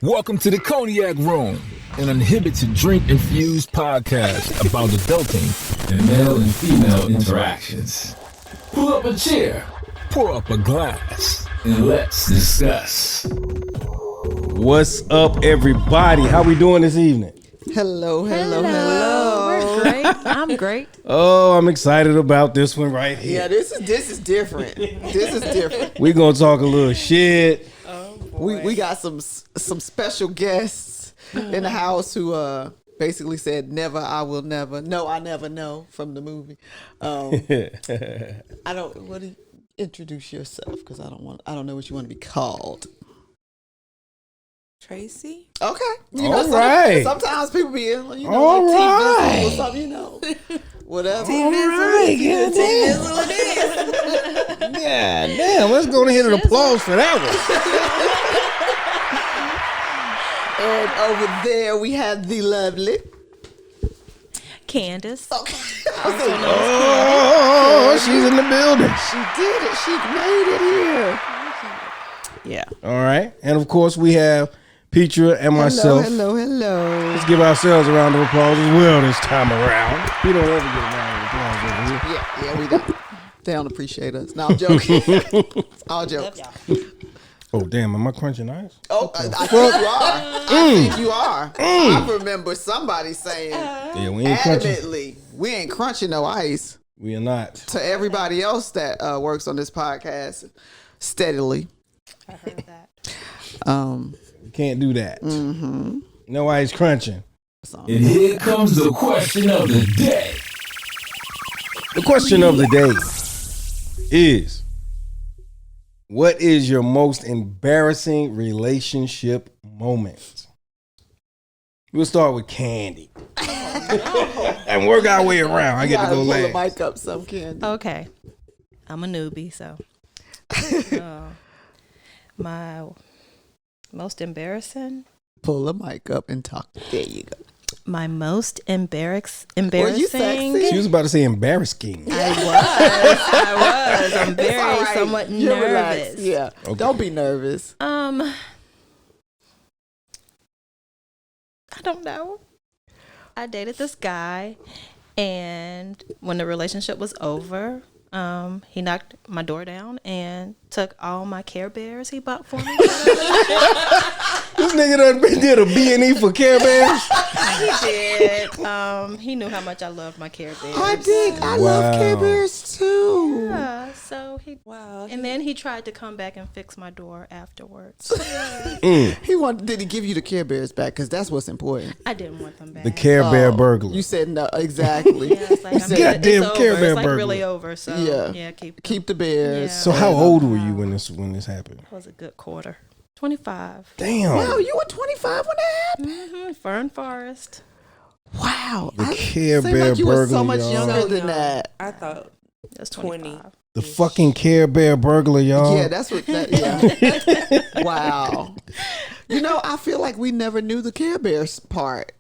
Welcome to the Cognac Room, an uninhibited drink-infused podcast about adulting and male and female interactions. Pull up a chair, pour up a glass, and let's discuss. What's up, everybody? How we doing this evening? Hello. We're great. I'm great. Oh, I'm excited about this one right here. Yeah, this is different. This is different. We're gonna talk a little shit. We got some special guests in the house who basically said never, I will never. No, I never know from the movie. Introduce yourself, because I don't know what you want to be called. Tracy? Okay. All right. Sometimes people be in, like right. TV or something, whatever. All right. Yeah, damn. Let's go ahead and applause for that And over there we have the lovely Candace. Okay. one. Oh, she's in the building. She did it. She made it here. Yeah. All right. And of course, we have Petra and myself. Hello. Let's give ourselves a round of applause as well this time around. We don't ever get a round of applause over here. Yeah, we don't. They don't appreciate us. No, I'm joking. All jokes. Oh, damn. Am I crunching ice? Oh, I think you are. I think you are. I remember somebody saying Yeah, we ain't crunching. adamantly, we ain't crunching no ice. We are not. To everybody else that works on this podcast steadily. I heard that. We can't do that. No ice crunching. And here comes the question of the day. The question of the day is, what is your most embarrassing relationship moment? We'll start with Candy. And work our way around. I get to go Pull the last. mic up some, Candy. Okay. I'm a newbie, so. My most embarrassing? Pull the mic up and talk. There you go. My most Were you embarrassing? sexy? She was about to say embarrassing. I was. I'm It's very all right. somewhat You're nervous. relaxed. Yeah. Okay. Don't be nervous. I don't know. I dated this guy, and when the relationship was over, he knocked my door down and took all my Care Bears he bought for me. This nigga done did a B&E for Care Bears. He did. He knew how much I loved my Care Bears. I did. I love Care Bears too. Yeah, so he and then he tried to come back and fix my door afterwards. Did he give you the Care Bears back? Because that's what's important. I didn't want them back. The Care Bear burglar. You said no, exactly. Yeah, it's like, Goddamn it's Care over. Bear It's like burglar. really over. So Yeah. keep the Bears. Yeah. So how old were you when this happened? It was a good quarter. 25. Damn. Wow, you were 25 when that happened? Fern Forest. Wow. The Care seemed Bear like you were so burglar, much y'all. younger than that. I thought That's 20. 25. The fucking Care Bear burglar, y'all. Yeah, that's what that, yeah. Wow. I feel like we never knew the Care Bears part.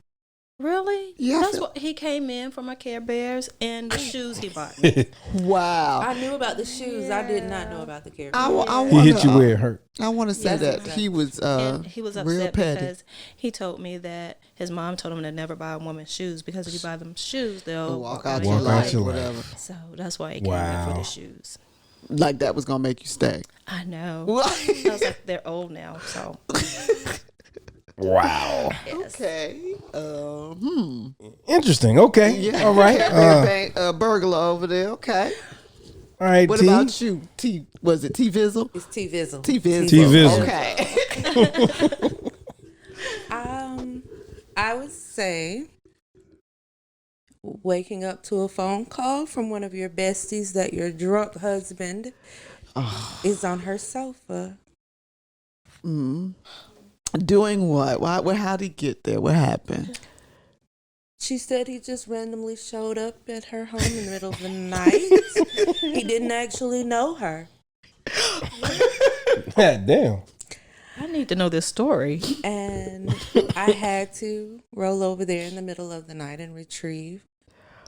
Really? Yeah, I That's feel- what he came in for my Care Bears and the shoes he bought me. Wow. I knew about the shoes. I did not know about the character. I He hit you where it hurt. I want to say Yes, that he was And he was real upset petty. because he told me that his mom told him to never buy a woman shoes because if you buy them shoes, they'll Walk out of your Walk out life, your whatever. life. So that's why he came in Wow. for the shoes. Like that was gonna make you stay. I know. I was like, they're old now, so. Wow. Yes. Okay. Interesting. Okay. Yeah. All right. Burglar over there. Okay. All right, What T. about you? Was it T Vizzle? It's T Vizzle. T Vizzle. T Vizzle. Okay. I would say waking up to a phone call from one of your besties that your drunk husband is on her sofa. Doing what? Why? How'd he get there? What happened? She said he just randomly showed up at her home in the middle of the night. He didn't actually know her. God damn. I need to know this story. And I had to roll over there in the middle of the night and retrieve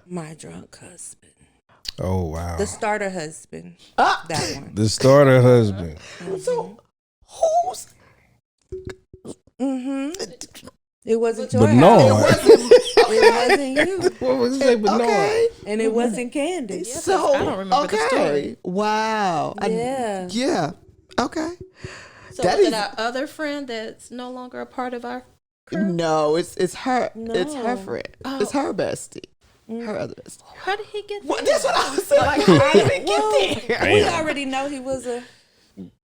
my drunk husband. Oh, wow. The starter husband. That one. The starter husband. So, who's It wasn't your But house. no. It wasn't you. What was it? But Okay. And it wasn't Candy. So I don't remember the story. Wow. Yeah. Yeah. Okay. So That was is- it our other friend that's no longer a part of our crew? No, it's her. It's her No. friend. It's her bestie. Her other bestie. How did he get there? Well, that's what I was saying. Like, how did it get there? We already know he was a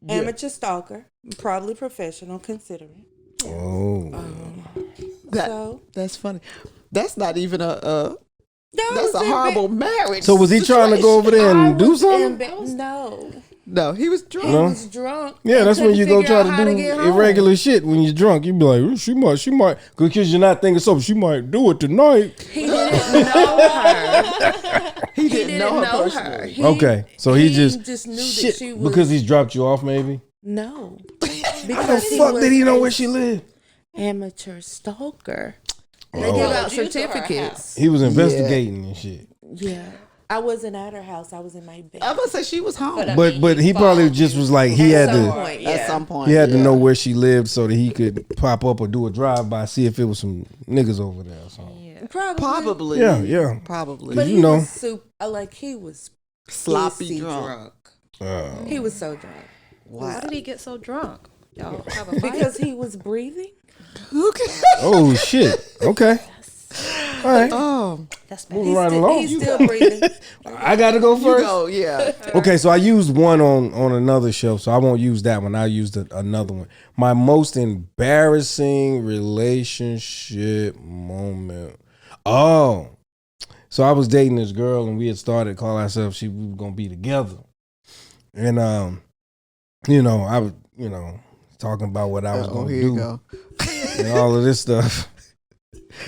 amateur stalker, probably professional considering. Oh. That's funny. That's not even No, that's a horrible marriage. So was he trying to go over there and do something? No. No, he was drunk. He No? was drunk. Yeah, and that's when couldn't you go figure try out to how do get home. irregular shit. When you're drunk, you be like, "Ooh, she might, because you're not thinking something. She might do it tonight." He didn't know her. He He didn't know her her. personally. Okay, so he just knew shit that she was because he's dropped you off, maybe. no. How Because the fuck was did he know a where she lived? Amateur stalker. Oh. They give out You to her certificates. He was investigating and shit. Yeah. I wasn't at her house. I was in my bed. I was gonna say she was home But he probably just was like he had to at some point. he had to know where she lived so that he could pop up or do a drive by, see if it was some niggas over there or something. Probably. Yeah. Probably. But you he know. was he was Sloppy pissy drunk. He was so drunk. Why did he get so drunk? Y'all have a fight? Because he was breathing. Okay. Oh shit. Okay. All right. That's bad. Moving right along. He's still breathing. I gotta go first. Oh yeah. Okay, so I used one on another show, so I won't use that one. I used another one. My most embarrassing relationship moment. Oh, so I was dating this girl, and we had started calling ourselves. We were gonna be together, and I was talking about what I was gonna Here do you go. and all of this stuff,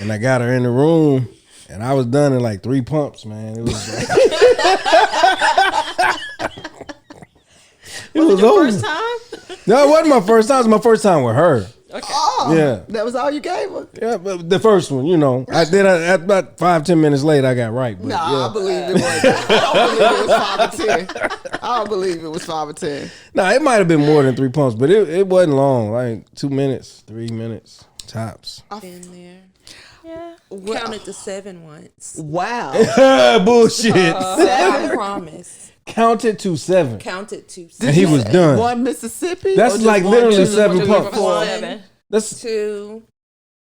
and I got her in the room. And I was done in like 3 pumps, man. It was like, it was over. First time? No, it wasn't my first time. It was my first time with her. Oh, Yeah. that was all you gave her. Yeah, but the first one, at about 5-10 minutes late, I got right. But I believe it was. I don't believe it was 5 or 10. I don't believe it was 5 or 10. No, it might have been more than 3 pumps, but it wasn't long. Like 2 minutes, 3 minutes tops. Been there. Yeah. Counted to 7 once. Wow. Bullshit. I promise. Counted to 7, Counted to and he was done. One Mississippi? That's Or just like one, literally two, 7 three, pumps. four? 7. That's 2,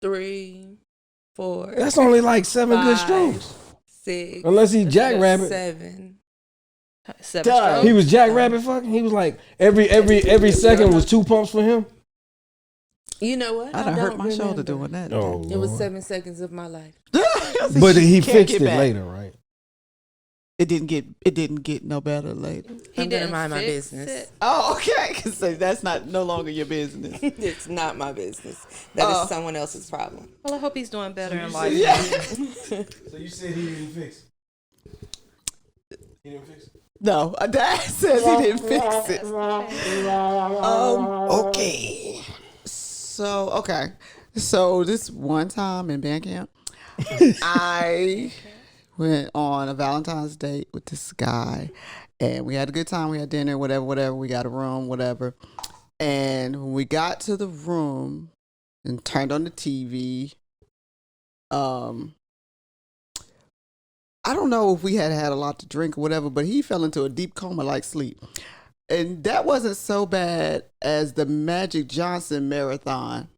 3, 4. that's only like 7 good 5, strokes, 6. unless he jackrabbit. 7. 7 Done. strokes. He was jackrabbit fucking. He was like every second was 2 pumps for him. You know what? I done hurt my remember. shoulder doing that. Oh, It was Lord. 7 seconds of my life. But he Can't fixed get it back. later, right? It didn't get no better later. I'm gonna mind my fix business. it. Oh, okay. Cause that's no longer your business. It's not my business. That is someone else's problem. Well, I hope he's doing better in life. Yeah. So you said he didn't fix it? He didn't fix it? No, Dad says he didn't fix it. Okay. So this one time in band camp, I went on a Valentine's date with this guy, and we had a good time. We had dinner, whatever. We got a room, whatever. And when we got to the room and turned on the TV, I don't know if we had a lot to drink or whatever, but he fell into a deep coma like sleep. And that wasn't so bad as the Magic Johnson marathon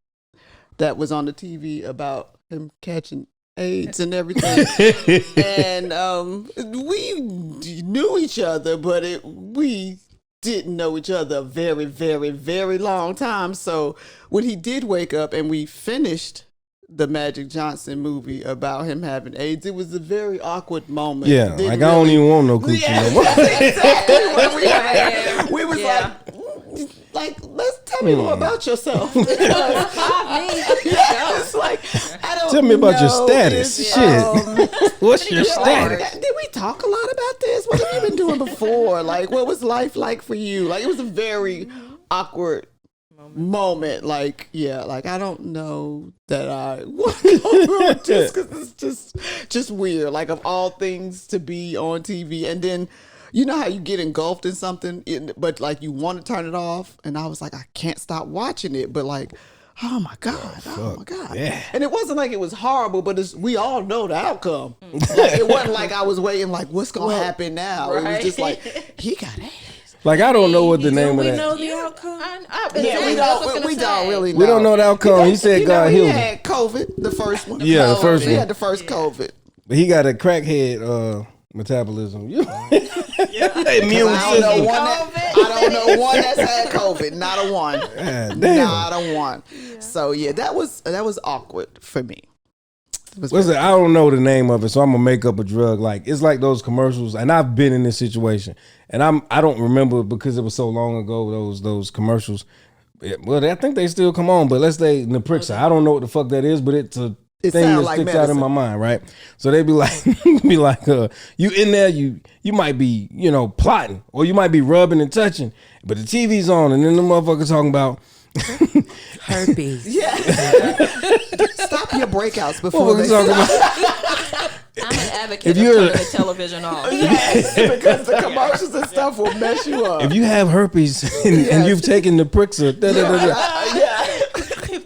that was on the TV about him catching AIDS and everything. And we knew each other, but we didn't know each other a very, very, very long time. So when he did wake up and we finished the Magic Johnson movie about him having AIDS, it was a very awkward moment. Yeah, Didn't like I don't really- even want no coochie no more. Exactly. We was like, let's tell me more about yourself. It's like, I don't Tell me about your know status. if, Shit. What's your status? Did we talk a lot about this? What have you been doing before? Like, what was life like for you? Like, it was a very awkward moment. Like, yeah, like I don't know that I want to go through with this because it's just weird. Like, of all things to be on TV, and then you know how you get engulfed in something, but like you want to turn it off, and I was like, I can't stop watching it, but like oh my God, oh my God. Yeah. And it wasn't like it was horrible, but we all know the outcome. Like, it wasn't like I was waiting, like, what's going to happen now? It was just like, he got AIDS. Like, I don't know what the Do name of we that. know the outcome? We don't really know. We don't know the outcome. He said God he healed him. had COVID, the first one. Yeah, the first He one. had the first COVID. But he got a crackhead metabolism. Immune I don't know one that's had COVID. Not a one. God damn. Not a one. So yeah, that was awkward for me. What's it? I don't know the name of it, so I'm gonna make up a drug. Like, it's like those commercials, and I've been in this situation, and I don't remember because it was so long ago. Those commercials. Well, I think they still come on, but let's say Naprixa. I don't know what the fuck that is, but it's a thing that like sticks out in my medicine. mind, right? So they be like, you in there, you might be, plotting, or you might be rubbing and touching, but the TV's on, and then the motherfucker talking about Herpes. Yeah. Stop your breakouts before they talking stop. about. I'm an advocate If of you're- turning the television off. Yes, because the commercials and stuff will mess you up. If you have herpes and you've taken the Prixa, Yeah,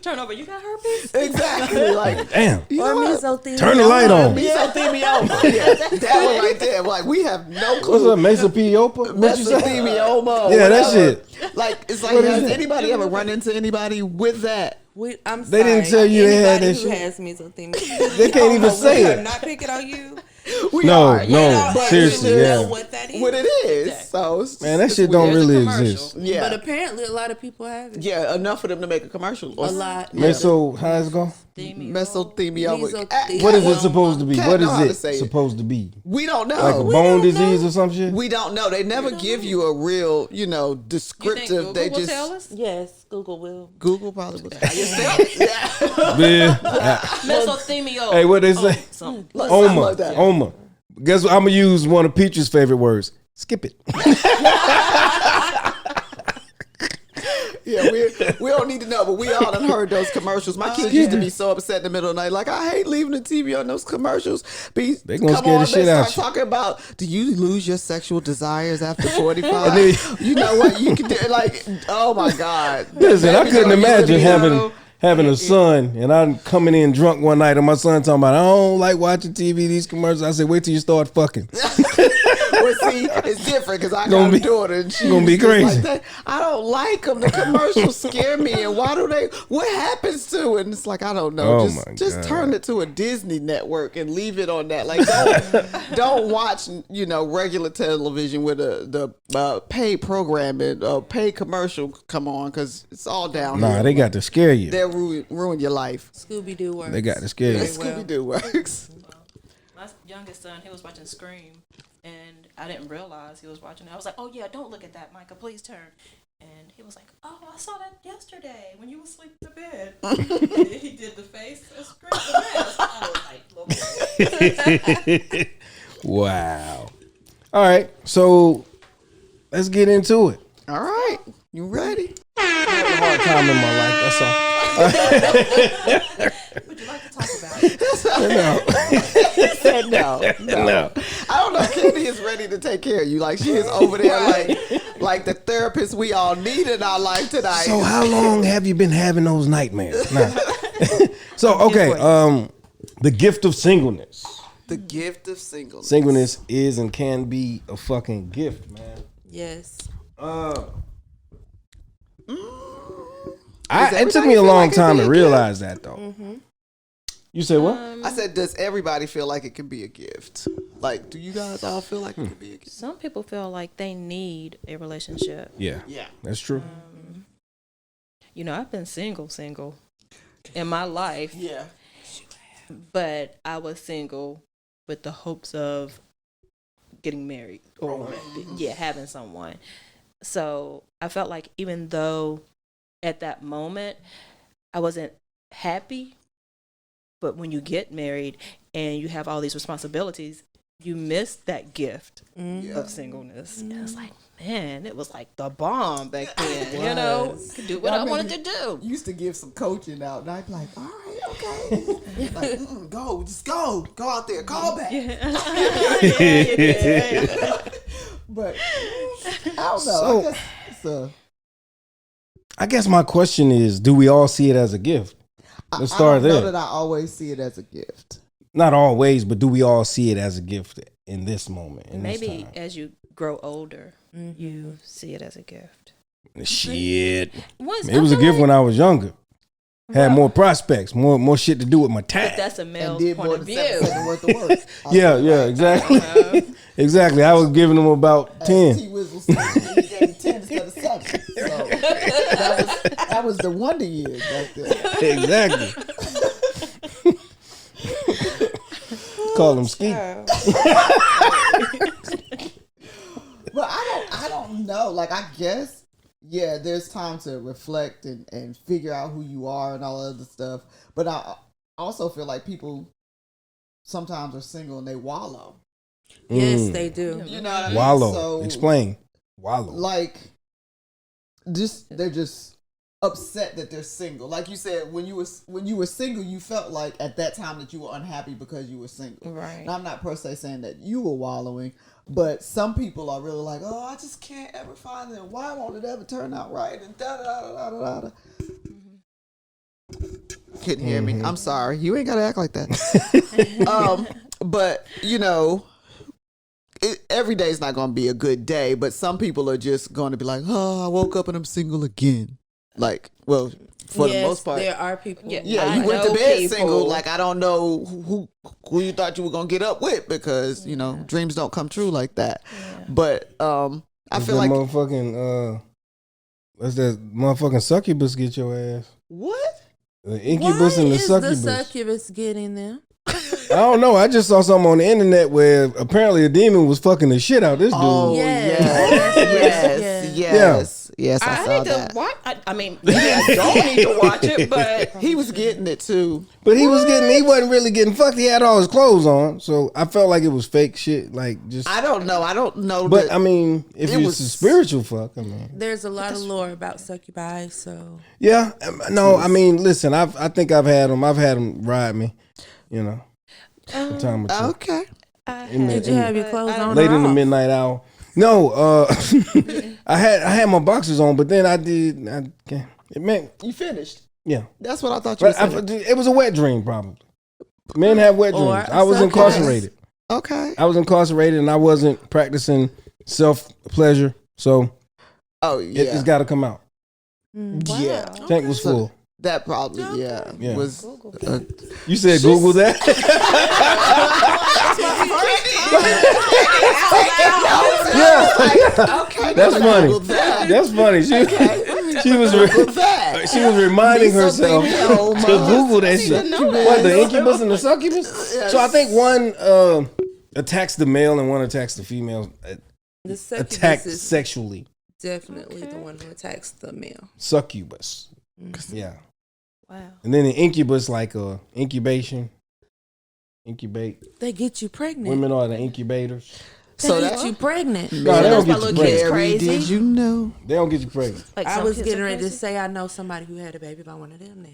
Turn over. You got herpes? exactly. Like, damn, you Or know what? mesothelioma. turn the light on. Mesothelioma. Yeah, that one right there. Like, we have no What's clue. up, mesopeliopa? What you say? Mesothelioma. Yeah, that whatever. shit. Like, it's like, What is has that? anybody ever run into anybody with that? I'm They sorry. didn't tell you they had Anybody that who shit? has mesothelioma. They can't even say I'm it. not picking on you. We No, are. no, but seriously, you know yeah. what that is. What it is. So, it's Man, that it's shit don't weird. really commercial. exist. Yeah. But apparently a lot of people have it. Yeah, enough for them to make a commercial. Or A lot. Meso, how's it go? Mesothelioma. Mesothelioma. What is it supposed to be? Cat What know how to is say it it. supposed to be? We don't know. Like a we, bone disease or some shit? we don't know. They never give you a real, You think descriptive. Google They will just tell us? Yes, Google will. Google probably was. Yeah. Yeah. Mesothelioma. Hey, what they say? Something. Oma. Oma. Guess what? I'm going to use one of Petra's favorite words. Skip it. Yeah, we don't need to know, but we all done heard those commercials. My kids used to be so upset in the middle of the night, like, I hate leaving the TV on those commercials. They gonna scare the shit out you. talking about, do you lose your sexual desires after 45? You know what you can do? Like, oh my God. Listen, I Baby couldn't girl used to imagine be having a son, and I'm coming in drunk one night, and my son talking about, I don't like watching TV, these commercials. I said, wait till you start fucking. Well, see, it's different because I Gonna got a be- daughter and she's gonna be just crazy. like that. I don't like them. The commercials scare me. And why do they? What happens to it? And it's like, I don't know. Oh my just God. turn it to a Disney network and leave it on that. Like, don't watch regular television with the paid programming, paid commercial come on, because it's all down Nah, here. they got to scare you. They'll ruin your life. Scooby Doo works. They got to scare you. Very well. Scooby Doo works. My youngest son, he was watching Scream, and I didn't realize he was watching it. I was like, "Oh yeah, don't look at that, Micah. Please turn." And he was like, "Oh, I saw that yesterday when you were asleep in the bed." And he did the face of Scream. I was like, "Look." Wow. All right, so let's get into it. All right, you ready? I had a hard time in my life, that's all. Would you like to talk about it? He said no. No. I don't know. Candy is ready to take care of you. Like, she is over there, like the therapist we all need in our life tonight. So how long have you been having those nightmares? Nah. So, okay, the gift of singleness. The gift of singleness. Singleness is and can be a fucking gift, man. Yes. It took me a everybody feel long like it time be to a realize that, though. You say what? I said, does everybody feel like it can be a gift? Like, do you guys all feel like it can be a gift? Some people feel like they need a relationship. Yeah, Yeah. that's true. I've been single in my life, Yeah. but I was single with the hopes of getting married or having someone. So I felt like even though at that moment I wasn't happy, but when you get married and you have all these responsibilities, you miss that gift of singleness. And it's like, man, it was like the bomb back then. Could do what I wanted to do. Used to give some coaching out, and I'd be like, all right, okay. Like, go, just go. Go out there, call back. But I don't know. So- I guess it's I guess my question is, do we all see it as a gift? Let's start I don't know there. that I always see it as a gift. Not always, but do we all see it as a gift in this moment? In Maybe this time? as you grow older, you see it as a gift. Shit. Once, It was a gift when I was younger. Had more prospects, more shit to do with my But time. that's a And male's did point more of than view. 7 seconds worth of work. Yeah, exactly. Exactly. I was giving them about 10. T Wiz was saying he gave 10 instead of 7. So that was the wonder years back there. Exactly. Call them ski. But I don't know. Like, I guess, yeah, there's time to reflect and figure out who you are and all that other stuff. But I also feel like people sometimes are single and they wallow. Yes, they do. You know what I mean? Wallow. So, Explain. Wallow. like, they're just upset that they're single. Like you said, when you were single, you felt like at that time that you were unhappy because you were single. Right. And I'm not per se saying that you were wallowing, but some people are really like, oh, I just can't ever find them. Why won't it ever turn out right? And da da da da da da. Couldn't hear me. I'm sorry. You ain't gotta act like that. But you know, every day is not gonna be a good day. But some people are just gonna be like, oh, I woke up and I'm single again. Like, well, for the most part, there are people. Yeah. yeah, you I went to know bed people. single. Like, I don't know who you thought you were gonna get up with, because you know dreams don't come true like that. Yeah. But I feel like motherfucking let's that motherfucking succubus get your ass. what? The incubus and the is succubus. the succubus getting them? I don't know. I just saw something on the internet where apparently a demon was fucking the shit out of this dude. Oh yes, I I saw need that. to watch. I mean, maybe I don't need to watch it, but He was getting it too. But he wasn't really getting fucked. He had all his clothes on, so I felt like it was fake shit. Like just, I don't know. but that, I mean, if it it's was- a spiritual fuck, I mean, There's a lot of lore about succubi, so yeah, no, I mean, listen, I think I've had them ride me, you know, from time to time. okay. did you have your clothes on? Late or in the off? midnight hour. No, I had my boxers on, but then it meant, You finished. yeah. That's what I thought you were But saying. it was a wet dream, probably. Men have wet Or dreams. I was succubus. incarcerated. Okay. I was incarcerated, and I wasn't practicing self pleasure, so Oh yeah. it's got to come out. Yeah. Tank was So- full. That probably Yeah. was. You said Google that? Yeah, Okay. that's funny. Google that. That's funny. She was Google that. she was reminding Be herself something else, to Google that shit. What, the incubus and the succubus? So I think one attacks the male and one attacks the female. The succubus Attacked is sexually. definitely the one who attacks the male. Succubus. Yeah. wow. And then the incubus, like incubate. They get you pregnant. Women are the incubators. They So get that- you pregnant. No, they don't That's my get you little kid's pregnant. Mary, crazy. did you know? They don't get you pregnant. Like I some was kids getting are ready to crazy. say I know somebody who had a baby by one of them. Then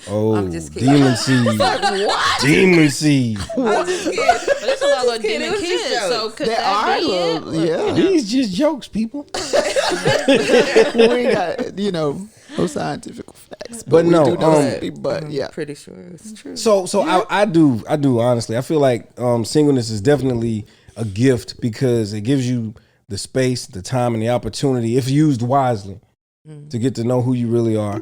Oh, I'm just kidding. demon seed. What? Demon seed. I'm just kidding. But there's a lot of kidding. demon It was just kids. jokes. So could There that are be it? little, yeah. These just jokes, people. We ain't got no scientific facts, But we no, do know that, but I'm yeah. pretty sure it's true. So I do honestly. I feel like singleness is definitely a gift because it gives you the space, the time, and the opportunity, if used wisely, to get to know who you really are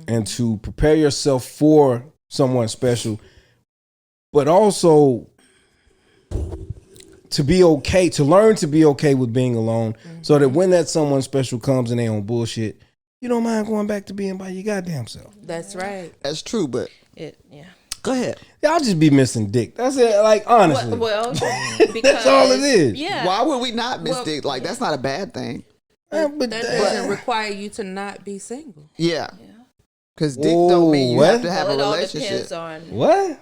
and to prepare yourself for someone special, but also to be okay, to learn to be okay with being alone, so that when that someone special comes and they on bullshit, you don't mind going back to being by your goddamn self. That's right. That's true, but Yeah. go ahead. Y'all just be missing dick. That's it. Like, honestly. Well, because That's all it is. Yeah. Why would we not miss Well- dick? Like, that's not a bad thing. But That doesn't require you to not be single. Yeah. Because dick don't mean you have to have Well, a it all relationship. depends on what?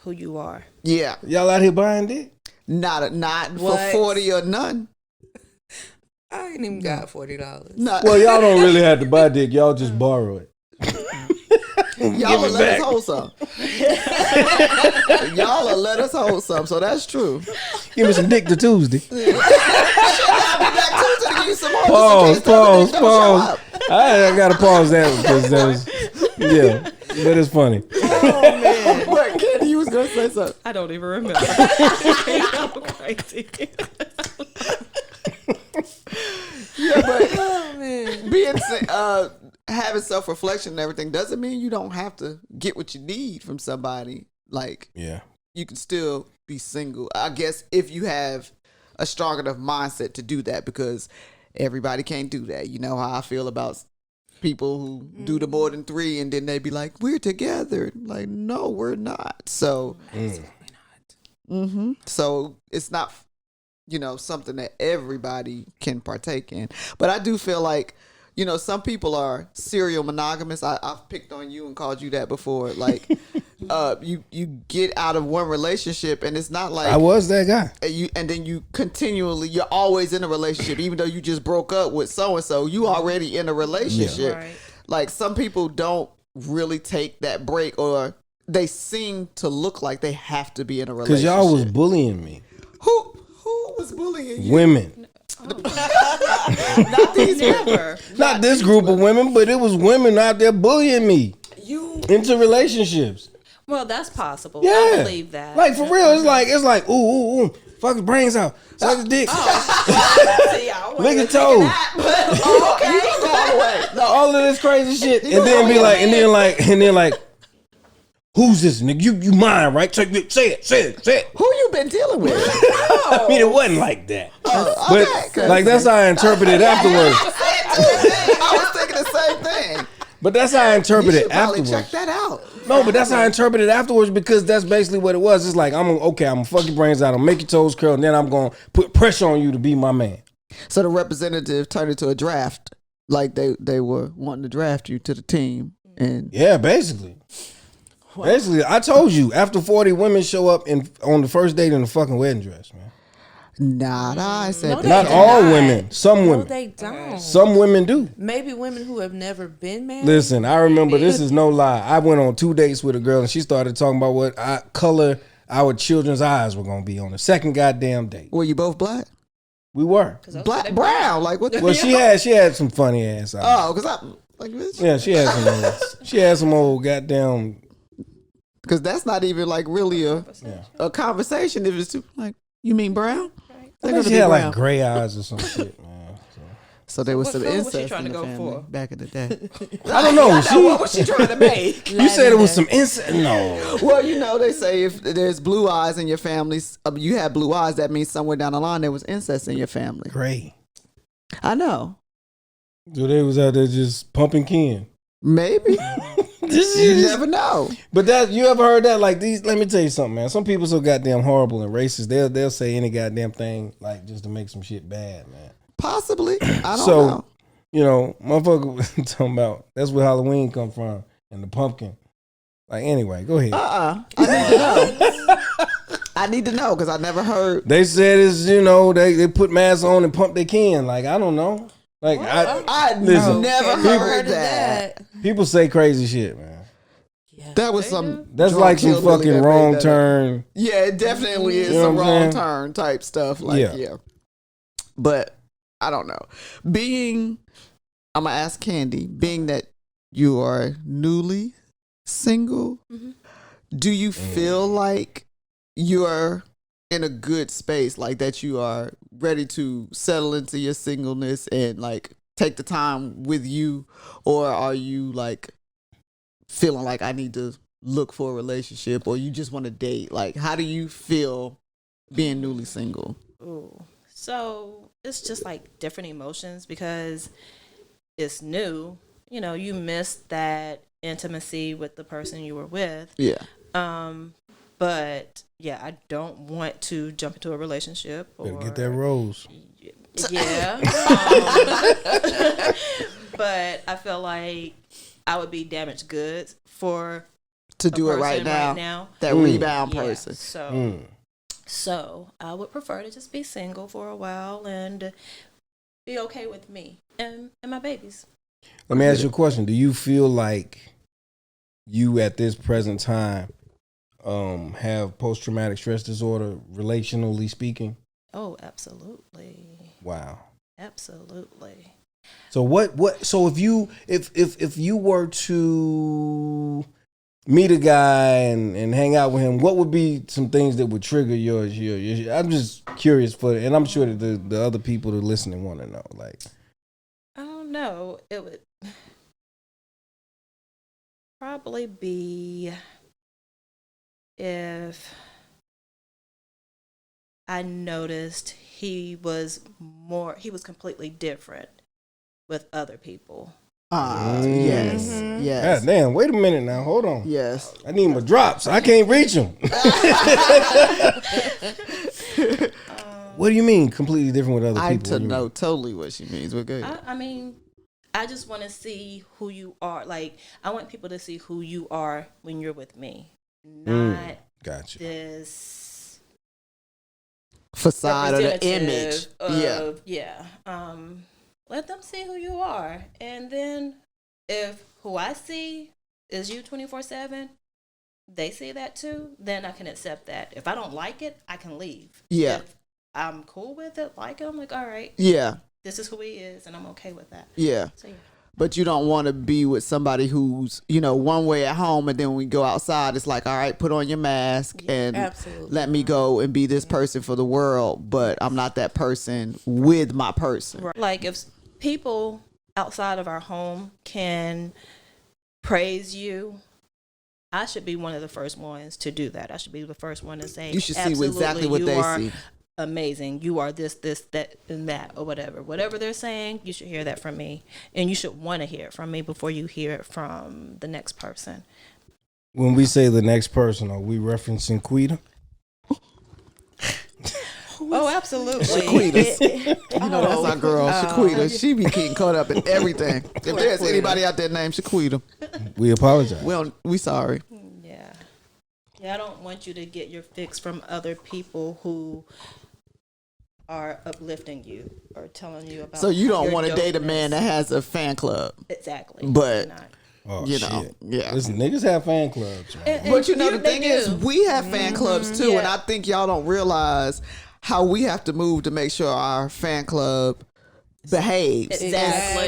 who you are. Yeah. Y'all out here buying dick? Not for What? 40 or none. I ain't even got $40. Not, Well, y'all don't really have to buy dick. Y'all just borrow it. y'all will let us hold some. Y'all will let us hold some, so that's true. Give me some dick to Tuesday. I'll be back Tuesday to give you some more. Pause, just in case the other dick don't show up. I gotta pause that because that was but it's funny. Oh man, what Candy? You was gonna say something? I don't even remember. I'm crazy. Yeah, but being having self reflection and everything doesn't mean you don't have to get what you need from somebody. Like, you can still be single. I guess if you have a strong enough mindset to do that, because everybody can't do that. You know how I feel about people who do the more than 3 and then they be like, we're together. Like, no, we're not. So, so it's not, something that everybody can partake in. But I do feel like, some people are serial monogamous. I've picked on you and called you that before. Like, you get out of one relationship and it's not like I was that guy. And then you're always in a relationship, even though you just broke up with so and so. You already in a relationship. Right. Like, some people don't really take that break, or they seem to look like they have to be in a relationship. Because y'all was bullying me. Who was bullying you? Women. Not these Never. Not this group of women, but it was women out there bullying me You into relationships. Well, that's possible. Yeah. I believe that. Like, for real, it's like, ooh, fuck his brains out. Suck his dick. Lick his toes. okay, you can go all the way. No, All of this crazy shit. And then be like, and then like, who's this nigga? You mine, right? Say it. who you been dealing with? I mean, it wasn't like that. Okay, But like, that's how I interpret it afterwards. I was thinking the same thing. But that's how I interpret You it should probably afterwards. check that out. No, but that's how I interpret it afterwards, because that's basically what it was. It's like, I'm gonna fuck your brains out, I'm make your toes curl, and then I'm gonna put pressure on you to be my man. So the representative turned into a draft, like they were wanting to draft you to the team, and Yeah, basically. Basically, I told you, after 40 women show up on the first date in a fucking wedding dress, man. I said No, that. they Not do all not. women. Some No, women. they don't. Some women do. Maybe women who have never been married. Listen, I remember, this is no lie. I went on 2 dates with a girl and she started talking about what color our children's eyes were going to be on the second goddamn date. Were you both black? We were. Black, brown, like what? Well, she had some funny ass eyes. Oh, because I like bitch. Yeah, she had some old goddamn. Because that's not even like really a conversation. If it's too, like, you mean brown? They're I think gonna she be had brown. like gray eyes or some shit, man. So there was what some color was she incest trying in to the go family for? back in the day. I don't know. What was she trying to make? You said it was some incest. No. Well, they say if there's blue eyes in your family, you have blue eyes, that means somewhere down the line there was incest in your family. Gray. I know. So they was out there just pumping Ken. Maybe. You never know. But that, you ever heard that? Like, these, let me tell you something, man. Some people so goddamn horrible and racist. They'll say any goddamn thing, like, just to make some shit bad, man. Possibly. I don't know. Motherfucker was talking about, that's where Halloween come from, and the pumpkin. Like, anyway, go ahead. I need to know. I need to know because I never heard. They said it's, they put masks on and pump their can. Like, I don't know. Like, I listen, never heard that. people say crazy shit, man. That was some. That's drunk like some hillbilly fucking that wrong made that turn. up. Yeah, it definitely is You know some what I'm wrong saying? turn type stuff. Like, yeah. But I don't know. I'm gonna ask Candy. Being that you are newly single, do you feel like you're in a good space, like that you are ready to settle into your singleness and like take the time with you, or are you like feeling like I need to look for a relationship, or you just want to date? Like, how do you feel being newly single? Ooh. So it's just like different emotions because it's new. You missed that intimacy with the person you were with. Yeah. But yeah, I don't want to jump into a relationship. Better get that rose. Yeah. But I feel like I would be damaged goods for To do it right now. That rebound Yeah, person. So I would prefer to just be single for a while and be okay with me and my babies. Let me ask you a question. Do you feel like you at this present time have post-traumatic stress disorder, relationally speaking? Oh, absolutely. Wow. Absolutely. So what? So if you were to meet a guy and hang out with him, what would be some things that would trigger yours? I'm just curious and I'm sure that the other people that are listening want to know. Like, I don't know. It would probably be if I noticed he was completely different with other people. Yes. Yes. God damn, wait a minute now. Hold on. Yes. I need my drops. I can't reach them. What do you mean completely different with other people? I know totally what she means. We're good. I mean, I just want to see who you are. Like, I want people to see who you are when you're with me. Not Gotcha. this Facade or the image. Yeah. Let them see who you are. And then if who I see is you 24/7, they see that too, then I can accept that. If I don't like it, I can leave. Yeah. If I'm cool with it, like it, I'm like, all right. Yeah. This is who he is, and I'm okay with that. Yeah. So, yeah. But you don't want to be with somebody who's, one way at home, and then when we go outside, it's like, all right, put on your mask and Absolutely. let me go and be this person for the world, but I'm not that person with my person. Right. Like, if people outside of our home can praise you, I should be one of the first ones to do that. I should be the first one to say, You should see exactly what they see. Amazing. You are this, that, and that, or whatever. Whatever they're saying, you should hear that from me. And you should want to hear it from me before you hear it from the next person. When we say the next person, are we referencing Quita? Oh, absolutely. Shaquita. That's our girl, Shaquita. She be getting caught up in everything. If there's anybody out there named Shaquita, We apologize. we sorry. Yeah. Yeah, I don't want you to get your fix from other people who are uplifting you or telling you about. So you don't your want to date a dopeness. man that has a fan club. Exactly. But- Not. Oh, Yeah. Listen, niggas have fan clubs, man. But the they thing is, do. we have fan clubs too, and Yeah. I think y'all don't realize how we have to move to make sure our fan club behaves. Exactly.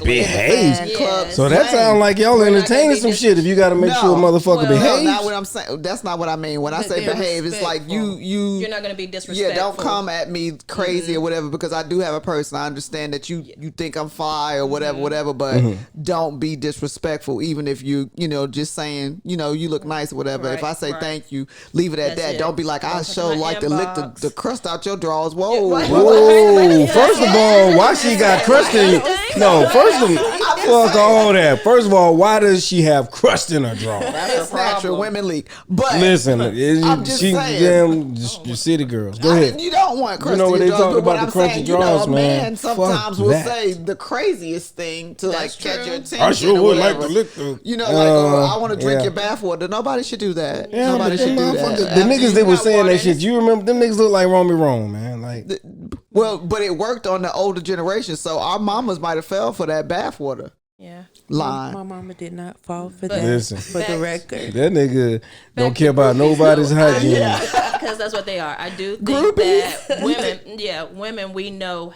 Behaves. Fan Yeah. club So that plan. sounds like y'all We're not entertaining gonna be some dis- shit if you got to make No. sure a motherfucker Well, No, behaves. not what I'm saying. That's not what I mean. When I But say they're behave, it's like you You're not going to be disrespectful. yeah, don't come at me crazy or whatever, because I do have a person. I understand that you think I'm fly or whatever, but don't be disrespectful. Even if you just saying you look nice or whatever. If I say Right. thank you, leave it at That's that. it. Don't be like, I Don't come sure to my like to lick inbox. the crust out your drawers. Whoa, right. Whoa! First of all, why she got crust in? No, first of all, fuck all that. First of all, why does she have crust in her drawers? it's natural. Women leak. But Listen, I'm just saying. damn, you city girls. Go ahead. You don't want crusty know what they drawers, talk but about what the I'm crusty saying, drawers, a man. sometimes Fuck will that. say the craziest thing to That's catch true. your attention. I sure or would like whatever. to lick the. I want to drink yeah. your bathwater. Nobody should do that. Yeah, Nobody but should them do that. motherfuckers- The niggas that was got saying that water. shit, you remember them niggas look like Romy Rome, man. Like, Well, but it worked on the older generation, so our mamas might have fell for that bathwater Yeah. line. My mama did not fall for But- that. listen, For the record. that nigga don't Back care to about groupies, nobody's though. hygiene. Because that's what they are. I do think Groupies. that women, we know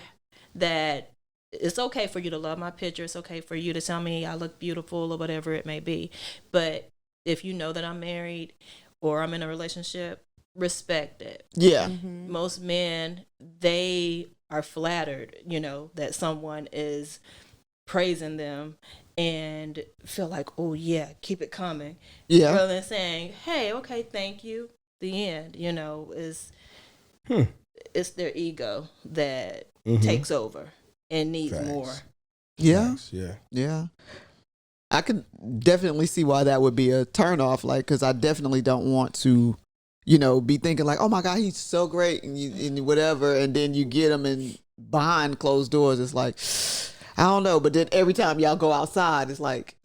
that it's okay for you to love my picture. It's okay for you to tell me I look beautiful or whatever it may be. But if you know that I'm married or I'm in a relationship, respect it. Yeah. Most men, they are flattered, that someone is praising them and feel like, oh yeah, keep it coming. Yeah. Rather than saying, hey, okay, thank you. The end, is it's their ego that takes over and needs Facts. more. Yeah. Yeah. Yeah. I can definitely see why that would be a turnoff, because I definitely don't want to, be thinking like, oh my God, he's so great and whatever. And then you get him and behind closed doors, it's like, I don't know. But then every time y'all go outside, it's like,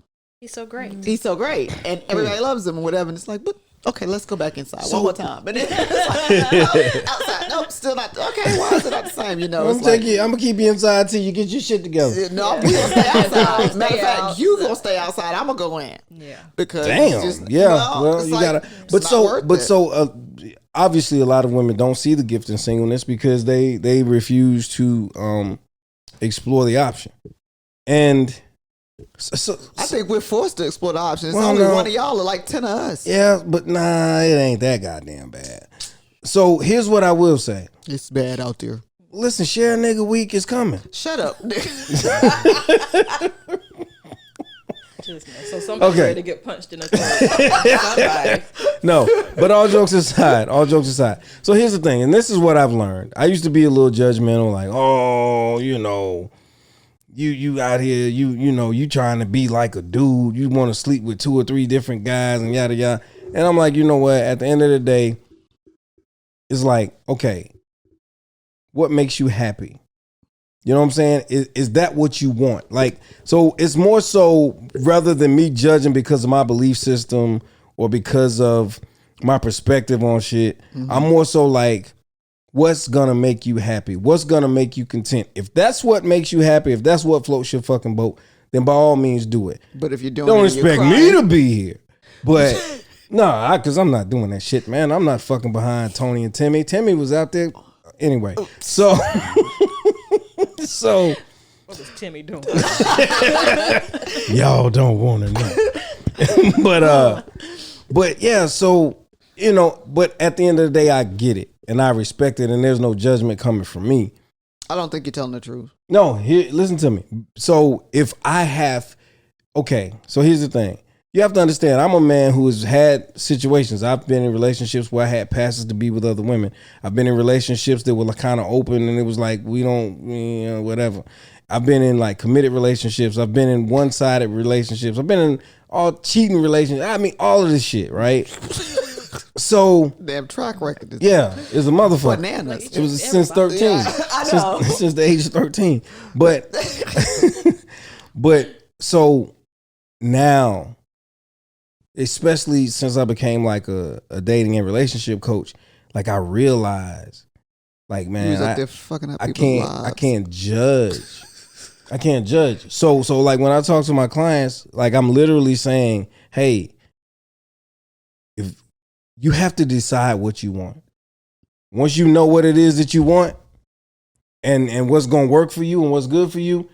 He's so great. he's so great. And everybody loves him and whatever. And it's like, but okay, let's go back inside one more time. But then it's like, outside, nope, still not. Okay, why is it not the same? I'm It's like, gonna keep you inside till you get your shit together. no, we gonna stay outside. Matter of Stay fact, you gonna stay outside. I'm gonna go in. Yeah. Because Damn. it's just, Yeah. no, Well, it's you like, gotta. it's But not so, worth but it. so, obviously, a lot of women don't see the gift in singleness because they refuse to explore the option. And so I think we're forced to explore the options. Well, Only no. one of y'all are like 10 of us. yeah, but nah, it ain't that goddamn bad. So here's what I will say. It's bad out there. Listen, Share Nigga Week is coming. Shut up. So somebody's Okay. ready to get punched in the throat. Somebody. No, but all jokes aside. So here's the thing, and this is what I've learned. I used to be a little judgmental, like, oh, you out here, you trying to be like a dude. You want to sleep with 2 or 3 different guys and yada yada. And I'm like, you know what? At the end of the day, it's like, okay, what makes you happy? You know what I'm saying? Is that what you want? Like, so it's more so rather than me judging because of my belief system or because of my perspective on shit. I'm more so like, what's gonna make you happy? What's gonna make you content? If that's what makes you happy, if that's what floats your fucking boat, then by all means do it. But if you're doing Don't it and you're expect me crying- to be here. But nah, because I'm not doing that shit, man. I'm not fucking behind Tony and Timmy. Timmy was out there anyway. So so What was Timmy doing? y'all don't want to know. But yeah, so but at the end of the day, I get it and I respect it, and there's no judgment coming from me. I don't think you're telling the truth. No, here, listen to me. So if I have, okay, so here's the thing. You have to understand, I'm a man who has had situations. I've been in relationships where I had passes to be with other women. I've been in relationships that were kind of open and it was like, we don't, whatever. I've been in like committed relationships. I've been in one-sided relationships. I've been in all cheating relationships. I mean, all of this shit, right? So Damn track record. yeah, it's a motherfucker. Bananas. It was since 13. Yeah, I know. Since the age of 13. But so now, especially since I became like a dating and relationship coach, like I realized, like, man, You was up there fucking up I people's can't lives. judge. I can't judge. So like when I talk to my clients, like I'm literally saying, hey, if you have to decide what you want. Once you know what it is that you want and what's going to work for you and what's good for you,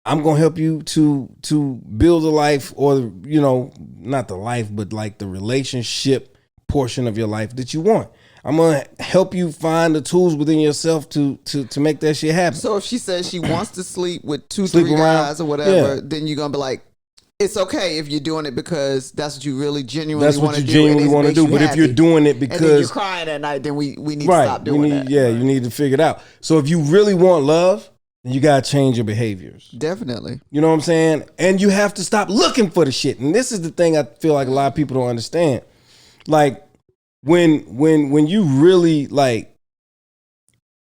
I'm going to help you to build a life, or, not the life, but like the relationship portion of your life that you want. I'm going to help you find the tools within yourself to make that shit happen. So if she says she wants to sleep with 2, Sleep 3 around. guys or whatever, Yeah. then you're gonna be like, it's okay if you're doing it because that's what you really genuinely That's want what to you do. genuinely want to do. But if you're doing it and then you're because crying at night, then we need to stop doing that. Yeah, you need to figure it out. So if you really want love, then you gotta change your behaviors. Definitely. You know what I'm saying? And you have to stop looking for the shit. And this is the thing I feel like a lot of people don't understand. Like when you really like,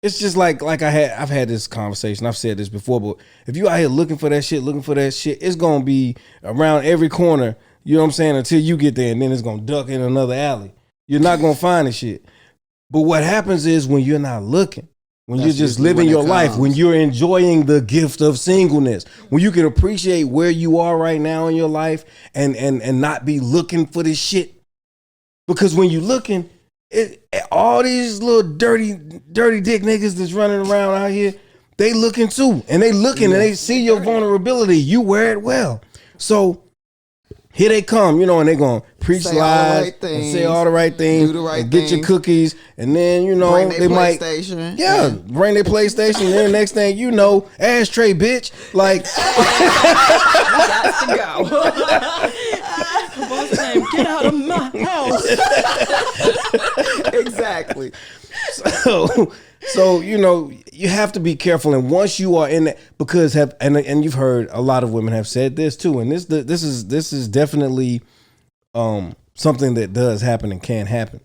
it's just like I've had this conversation. I've said this before, but if you out here looking for that shit, it's gonna be around every corner. You know what I'm saying? Until you get there, and then it's gonna duck in another alley. You're not gonna find the shit. But what happens is when you're not looking, when That's you're just usually living when your it life, comes. when you're enjoying the gift of singleness, when you can appreciate where you are right now in your life and not be looking for this shit. Because when you're looking, all these little dirty dick niggas that's running around out here, they looking too. And they looking and they see your vulnerability. You wear it well. So here they come, and they gonna preach Say all the lies right and say things, all the right things, do the right and get your things. cookies, and then Bring they their might PlayStation. yeah, bring their PlayStation, and then next thing you know, ashtray bitch. Like Got to go. What's his name? Get out of my house. Exactly. so you have to be careful, and once you are in that, because and you've heard a lot of women have said this too, and this is definitely something that does happen and can happen.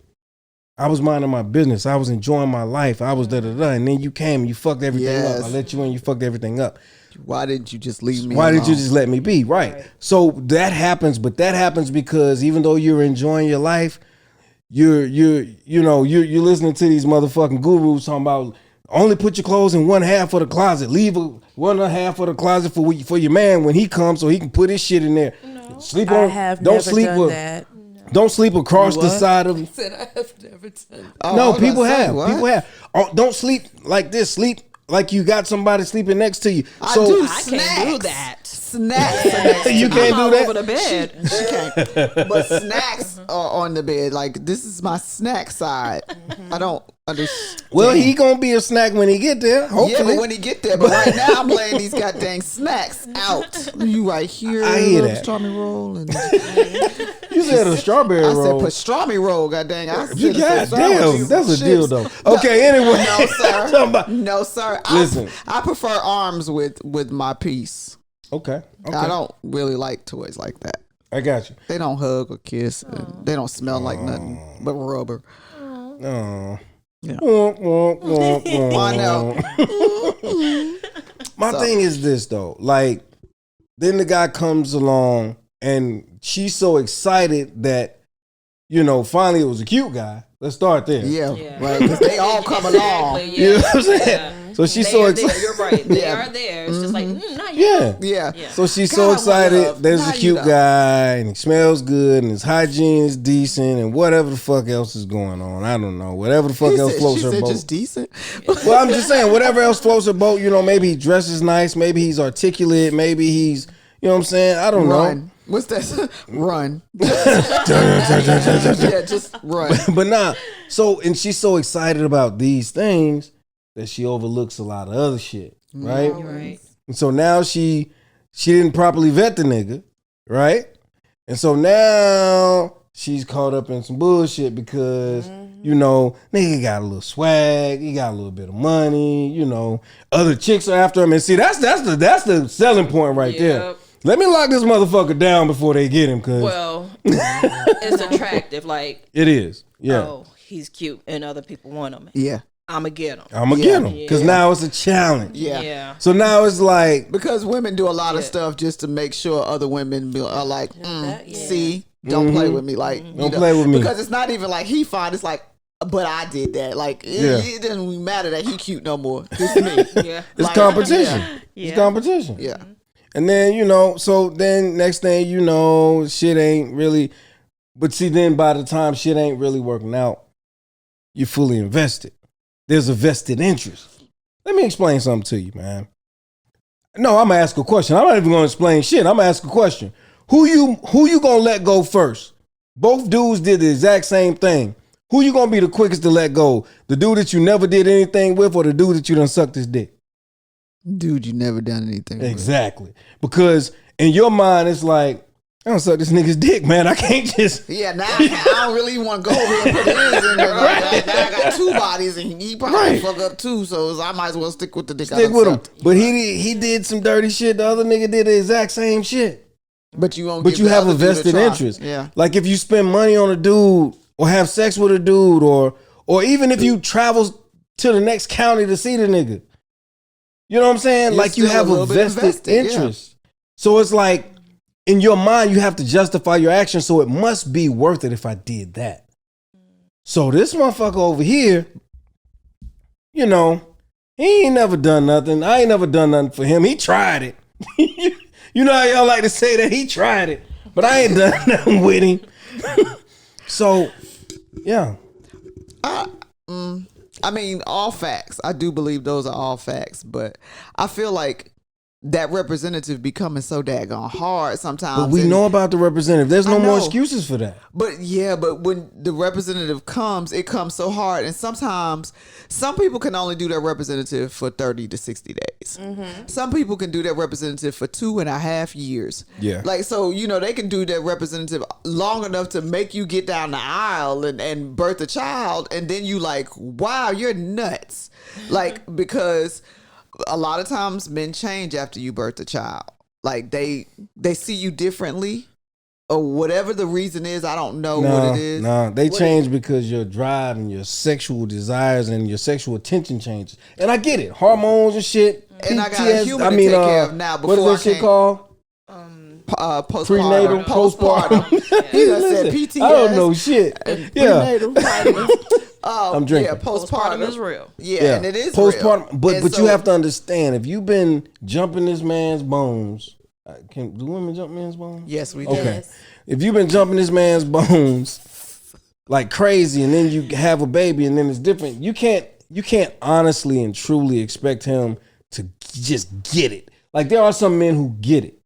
I was minding my business, I was enjoying my life, I was and then you came and you fucked everything Yes. up. I let you in, you fucked everything up. Why didn't you just leave me Why alone? did you just let me be? Right. So that happens, but that happens because even though you're enjoying your life, you're listening to these motherfucking gurus talking about only put your clothes in one half of the closet, leave one and a half of the closet for your man when he comes so he can put his shit in there. No. Sleep I on. have Don't never sleep done with. that. Don't sleep across the What? side of. Said I have never done that. Oh, I No, was about people to say, have. what? People have. Oh, don't sleep like this. Sleep like you got somebody sleeping next to you. I So do. I can't do that. Snacks. you can't I'm do all over that. the bed. She can't. But snacks are on the bed. Like, this is my snack side. I don't understand. Well, he gonna be a snack when he get there. Hopefully, Yeah, but when he get there. But right now, I'm laying these goddamn snacks out. You right here. I hear little that. Pastrami roll. And you said a strawberry I said roll. pastrami roll. Goddamn. I said You got damn, that's a Shit. deal though. Okay, anyway. No, sir. Talking about- No, sir. Listen. I prefer arms with my piece. Okay. I don't really like toys like that. I got you. They don't hug or kiss. They don't smell like nothing but rubber. Oh. Yeah. I I know. My thing is this though, like, then the guy comes along and she's so excited that, you know, finally it was a cute guy. Let's start there. Yeah, Yeah. right. Because they all come along. Exactly, You know yeah. what I'm saying? Yeah. So she's They so are there. excited. You're right. They Yeah. are there. It's just like, not you. Yeah. Yeah. Yeah. So she's God, so my excited. love. There's Now a you cute know. guy and he smells good and his hygiene is decent and whatever the fuck else is going on. I don't know. Whatever the fuck else floats She her said boat. just decent. Well, I'm just saying, whatever else floats her boat, you know, maybe he dresses nice, maybe he's articulate, maybe he's, you know what I'm saying? I don't Run. What's that? Run. know. Yeah, just run. But nah, so, and she's so excited about these things that she overlooks a lot of other shit, right? Right. And so now she didn't properly vet the nigga, right? And so now she's caught up in some bullshit because, you know, nigga got a little swag, he got a little bit of money, you know, other chicks are after him. And see, that's the selling point right there. Yep. Let me lock this motherfucker down before they get him, cause Well, it's attractive. Like, it is. Yeah. oh, he's cute and other people want him. Yeah. I'ma get him. I'm gonna Yeah. get him because Yeah. now it's a challenge. Yeah. Yeah. So now it's like, Because women do a lot of Yeah. stuff just to make sure other women are like, that, yeah. see, don't play with me. Like, you Don't know, play with me. Because it's not even like he fine. It's like, but I did that. Like, it doesn't even matter that he cute no more. It's me. Yeah. it's Like, competition. yeah. It's Yeah. competition. Yeah. And then, you know, so then next thing you know, shit ain't really, but see, then by the time shit ain't really working out, you're fully invested. There's a vested interest. Let me explain something to you, man. No, I'm gonna ask a question. I'm not even gonna explain shit. I'm gonna ask a question. Who you gonna let go first? Both dudes did the exact same thing. Who you gonna be the quickest to let go? The dude that you never did anything with, or the dude that you done sucked his dick? Dude, you never done anything. with. Exactly. Because in your mind, it's like, I don't suck this nigga's dick, man. I can't just. Yeah, now I don't really want to go over here and put his in there. Like, now I got two bodies and he probably Right. fuck up too, so I might as well stick with the dick. I Stick done with him. sucked. But he did some dirty shit. The other nigga did the exact same shit. But you won't. But give you the have other a dude vested try. interest. Yeah. Like if you spend money on a dude or have sex with a dude or even if you travel to the next county to see the nigga. You know what I'm saying? You're Like you still have a a little bit vested invested, yeah. interest. So it's like in your mind, you have to justify your action. So it must be worth it if I did that. So this motherfucker over here, you know, he ain't never done nothing. I ain't never done nothing for him. He tried it. You know how y'all like to say that he tried it, but I ain't done nothing with him. So, yeah. I mean, all facts. I do believe those are all facts, but I feel like that representative becoming so daggone hard sometimes. But we and- know about the representative. There's no I more know. excuses for that. But yeah, but when the representative comes, it comes so hard. And sometimes some people can only do their representative for 30 to 60 days. Some people can do their representative for 2.5 years. Yeah. Like, so, you know, they can do their representative long enough to make you get down the aisle and birth a child. And then you like, wow, you're nuts. Like, because a lot of times men change after you birth a child. Like they see you differently. Or whatever the reason is, I don't know what it is. No, they What change because your drive and your sexual desires and your sexual attention changes. And I get it. Hormones and shit. And I got a PTS human to take care of now what is before that I shit can't- called? Postpartum. Postpartum. He done Listen, said PTS. I don't know shit. Yeah. Prenatal vitamins. I'm drinking. Yeah, Postpartum is real. Yeah, and it is postpartum. real. But And but so- you have to understand if you've been jumping this man's bones. Do women jump men's bones? Yes, we do. Okay. Yes. If you've been jumping this man's bones like crazy, and then you have a baby, and then it's different. You can't you can't honestly and truly expect him to just get it. Like there are some men who get it.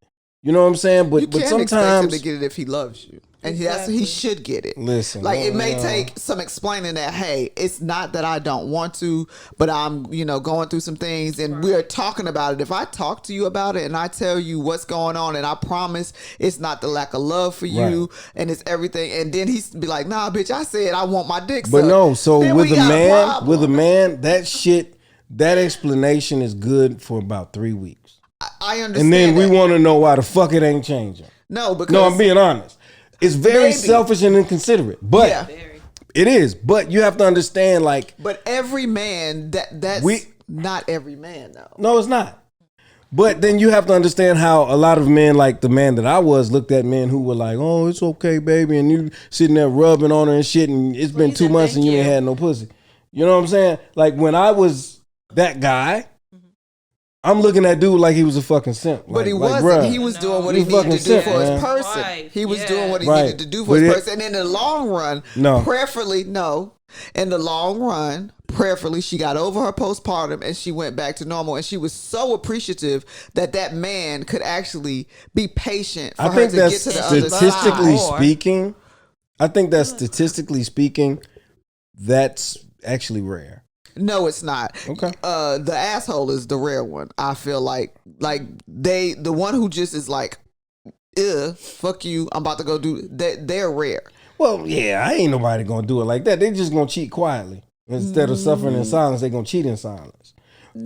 You know what I'm saying? But You can't expect him sometimes to get it if he loves you. And Exactly. he should get it. Listen, like it may no. take some explaining that, hey, it's not that I don't want to, but I'm, going through some things and we're talking about it. If I talk to you about it and I tell you what's going on and I promise it's not the lack of love for you Right. and it's everything, and then he's be like, nah, bitch, I said I want my dick But sucked. no, so Then with we a got man, problem. that explanation is good for about 3 weeks. I understand. And then we that. want to know why the fuck it ain't changing. No, because No, I'm being honest. It's very Maybe. selfish and inconsiderate. But Yeah. it is. But you have to understand, like, But every man that's not every man though. no, it's not. But then you have to understand how a lot of men, like the man that I was, looked at men who were like, oh, it's okay, baby. And you sitting there rubbing on her and shit. And it's been he 2 said, months and "Thank you ain't you." had no pussy. You know what I'm saying? Like when I was that guy, I'm looking at dude like he was a fucking simp. But he like, wasn't. bruh, He was doing what You he needed fucking to do simp, for his man. person. Right. He was Yeah. doing what he Right. needed to do for But his it- person. And in the long run, No. prayerfully, no. In the long run, prayerfully, she got over her postpartum and she went back to normal. And she was so appreciative that man could actually be patient for I her think to that's get to the other statistically side. speaking. I think that statistically speaking, that's actually rare. No, it's not. Okay. The asshole is the rare one. I feel like the one who just is like, fuck you, I'm about to go do that. They're rare. Well, yeah, I ain't nobody gonna do it like that. They just gonna cheat quietly instead of suffering in silence. They gonna cheat in silence.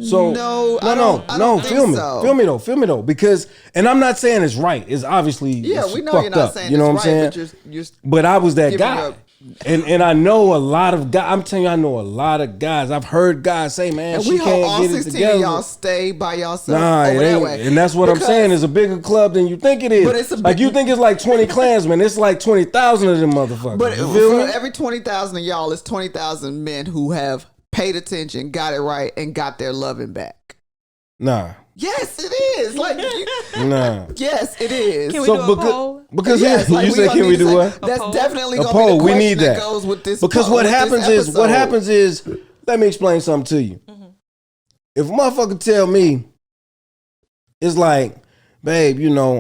So No, I don't feel think me, so. feel me though, because, and I'm not saying it's right. It's obviously Yeah, it's we know fucked you're not up, saying you know it's what I'm right, saying? but you're But I was that giving guy. up. And I know a lot of guys. I'm telling you, I know a lot of guys. I've heard guys say, "Man, And she we hope can't all get it 16 together." of y'all stay by yourself Nah, over it that ain't. way. And that's what I'm Because- saying. It's a bigger club than you think it is. But it's a like big- you think it's like 20 Klansmen. It's like 20,000 of them motherfuckers. But you feel for me? every 20,000 of y'all, it's 20,000 men who have paid attention, got it right, and got their loving back. Nah, Yes, it is. Like, nah. yes, it is. Can we do a poll? because Yes, like, you we say, gonna can we need to do say- what? That's poll? definitely A going to be poll. the We question need that that. goes with this. Because poll, what with this happens is, episode. let me explain something to you. If a motherfucker tell me, it's like, babe,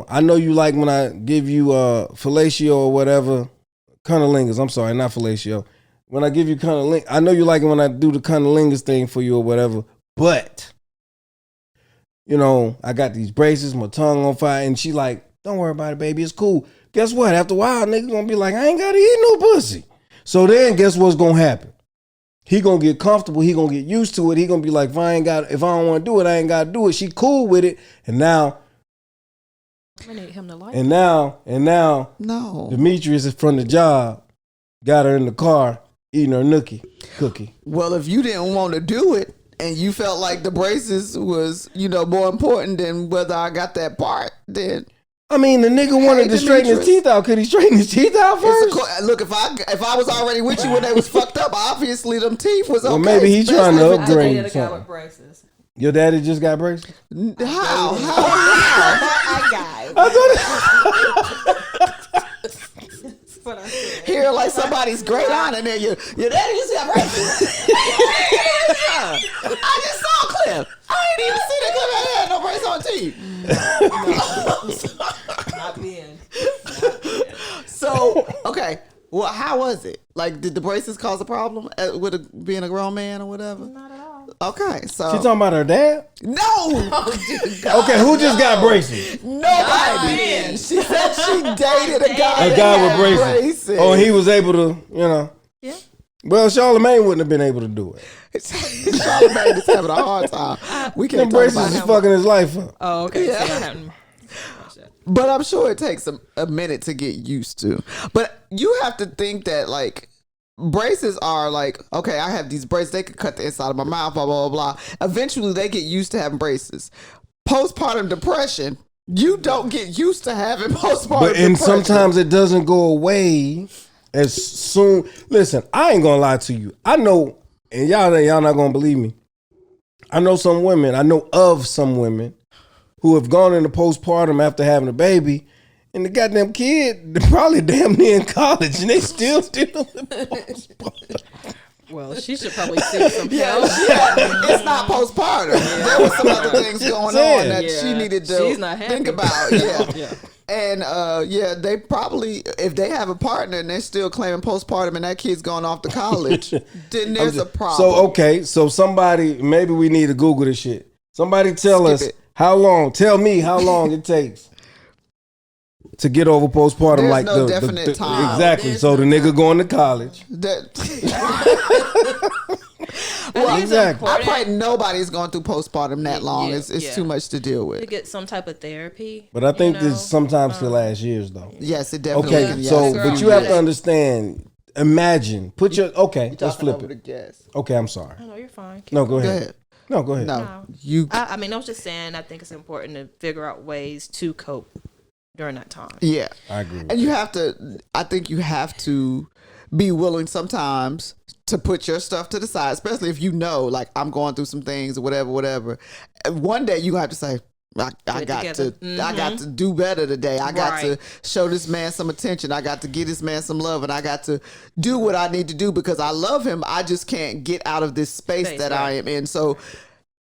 I know you like when I give you fellatio or whatever, cunnilingus. I'm sorry, not fellatio. When I give you cunnilingus, I know you like it when I do the cunnilingus thing for you or whatever, but, I got these braces, my tongue on fire, and she like, don't worry about it, baby, it's cool. Guess what? After a while, nigga gonna be like, I ain't gotta eat no pussy. So then guess what's gonna happen? He gonna get comfortable. He gonna get used to it. He gonna be like, if I don't want to do it, I ain't gotta do it. She cool with it. And now, I need him to like. and now, No. Demetrius is from the job. Got her in the car eating her nookie cookie. Well, if you didn't want to do it and you felt like the braces was, more important than whether I got that part, then I mean, the nigga wanted to straighten his Demetrius. teeth out. Could he straighten his teeth out it's first? look, if I was already with you when they was fucked up, obviously them teeth was okay. Well, maybe he especially trying to if it- upgrade. I dated a guy something. with braces. Your daddy just got braces? How? That's what I said. Here, like somebody's great aunt in there. Your daddy just got braces. I just saw a clip. I ain't even seen a clip. I had no brace on teeth. Not being. So, okay. Well, how was it? Like, did the braces cause a problem with being a grown man or whatever? Not at all. Okay, so She talking about her dad? no. Okay, who just got braces? Nobody. She said she dated a guy. A that guy had with braces. Oh, he was able to, Yeah. Well, Charlamagne wouldn't have been able to do it. Charlamagne is having a hard time. We Them can't talk braces about is him. fucking his life up. Oh, okay. Yeah. See, I haven't. But I'm sure it takes a minute to get used to. But you have to think that, like, braces are like, okay, I have these braces. They could cut the inside of my mouth, blah, blah, blah, blah. Eventually, they get used to having braces. Postpartum depression, you don't get used to having postpartum But depression. and sometimes it doesn't go away as soon. Listen, I ain't gonna lie to you. I know, and y'all not gonna believe me. I know some women. I know of some women who have gone into postpartum after having a baby, and the goddamn kid probably damn near in college, and they still dealing with postpartum. Well, she should probably seek some Yeah, help. it's not postpartum. There was some other things going on that she needed to She's not happy. think about. Yeah. Yeah. And they probably, if they have a partner and they're still claiming postpartum and that kid's going off to college, then there's a problem. So okay, so somebody, maybe we need to Google this shit. Somebody tell Skip us it. how long. Tell me how long it takes to get over postpartum. There's like no the definite time. Exactly. There's So the no nigga going to college. Well, Exactly. I pray nobody's going through postpartum that long. Yeah, It's yeah. too much to deal To with. get some type of therapy. But I think you know? this sometimes can last years though. Yes, it definitely Okay, can. Yes, so it but can. you have to Yes. understand. Imagine. Put your okay. Let's Talking flip over it. the gas. Okay, I'm sorry. No, you're fine. No, go Go ahead. ahead. No, go ahead. No, you. I mean, I was just saying, I think it's important to figure out ways to cope during that time. Yeah. I agree. And you have to, I think you have to be willing sometimes to put your stuff to the side, especially if you know, like, I'm going through some things or whatever. And one day you have to say, I got together. to I got to do better today. I got to Right. show this man some attention. I got to give this man some love, and I got to do what I need to do because I love him. I just can't get out of this space that I right. am in. So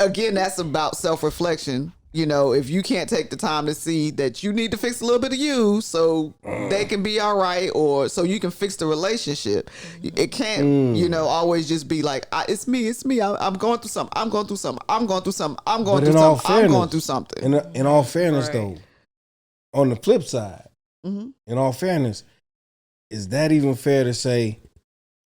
again, that's about self-reflection. You know, if you can't take the time to see that you need to fix a little bit of you so they can be all right, or so you can fix the relationship. It can't, always just be like, it's me. I'm going through something. I'm going through something. I'm going through something. I'm going But through in all something. I'm fairness, going through something. In all fairness, Right. though, on the flip side, Mhm. in all fairness, is that even fair to say,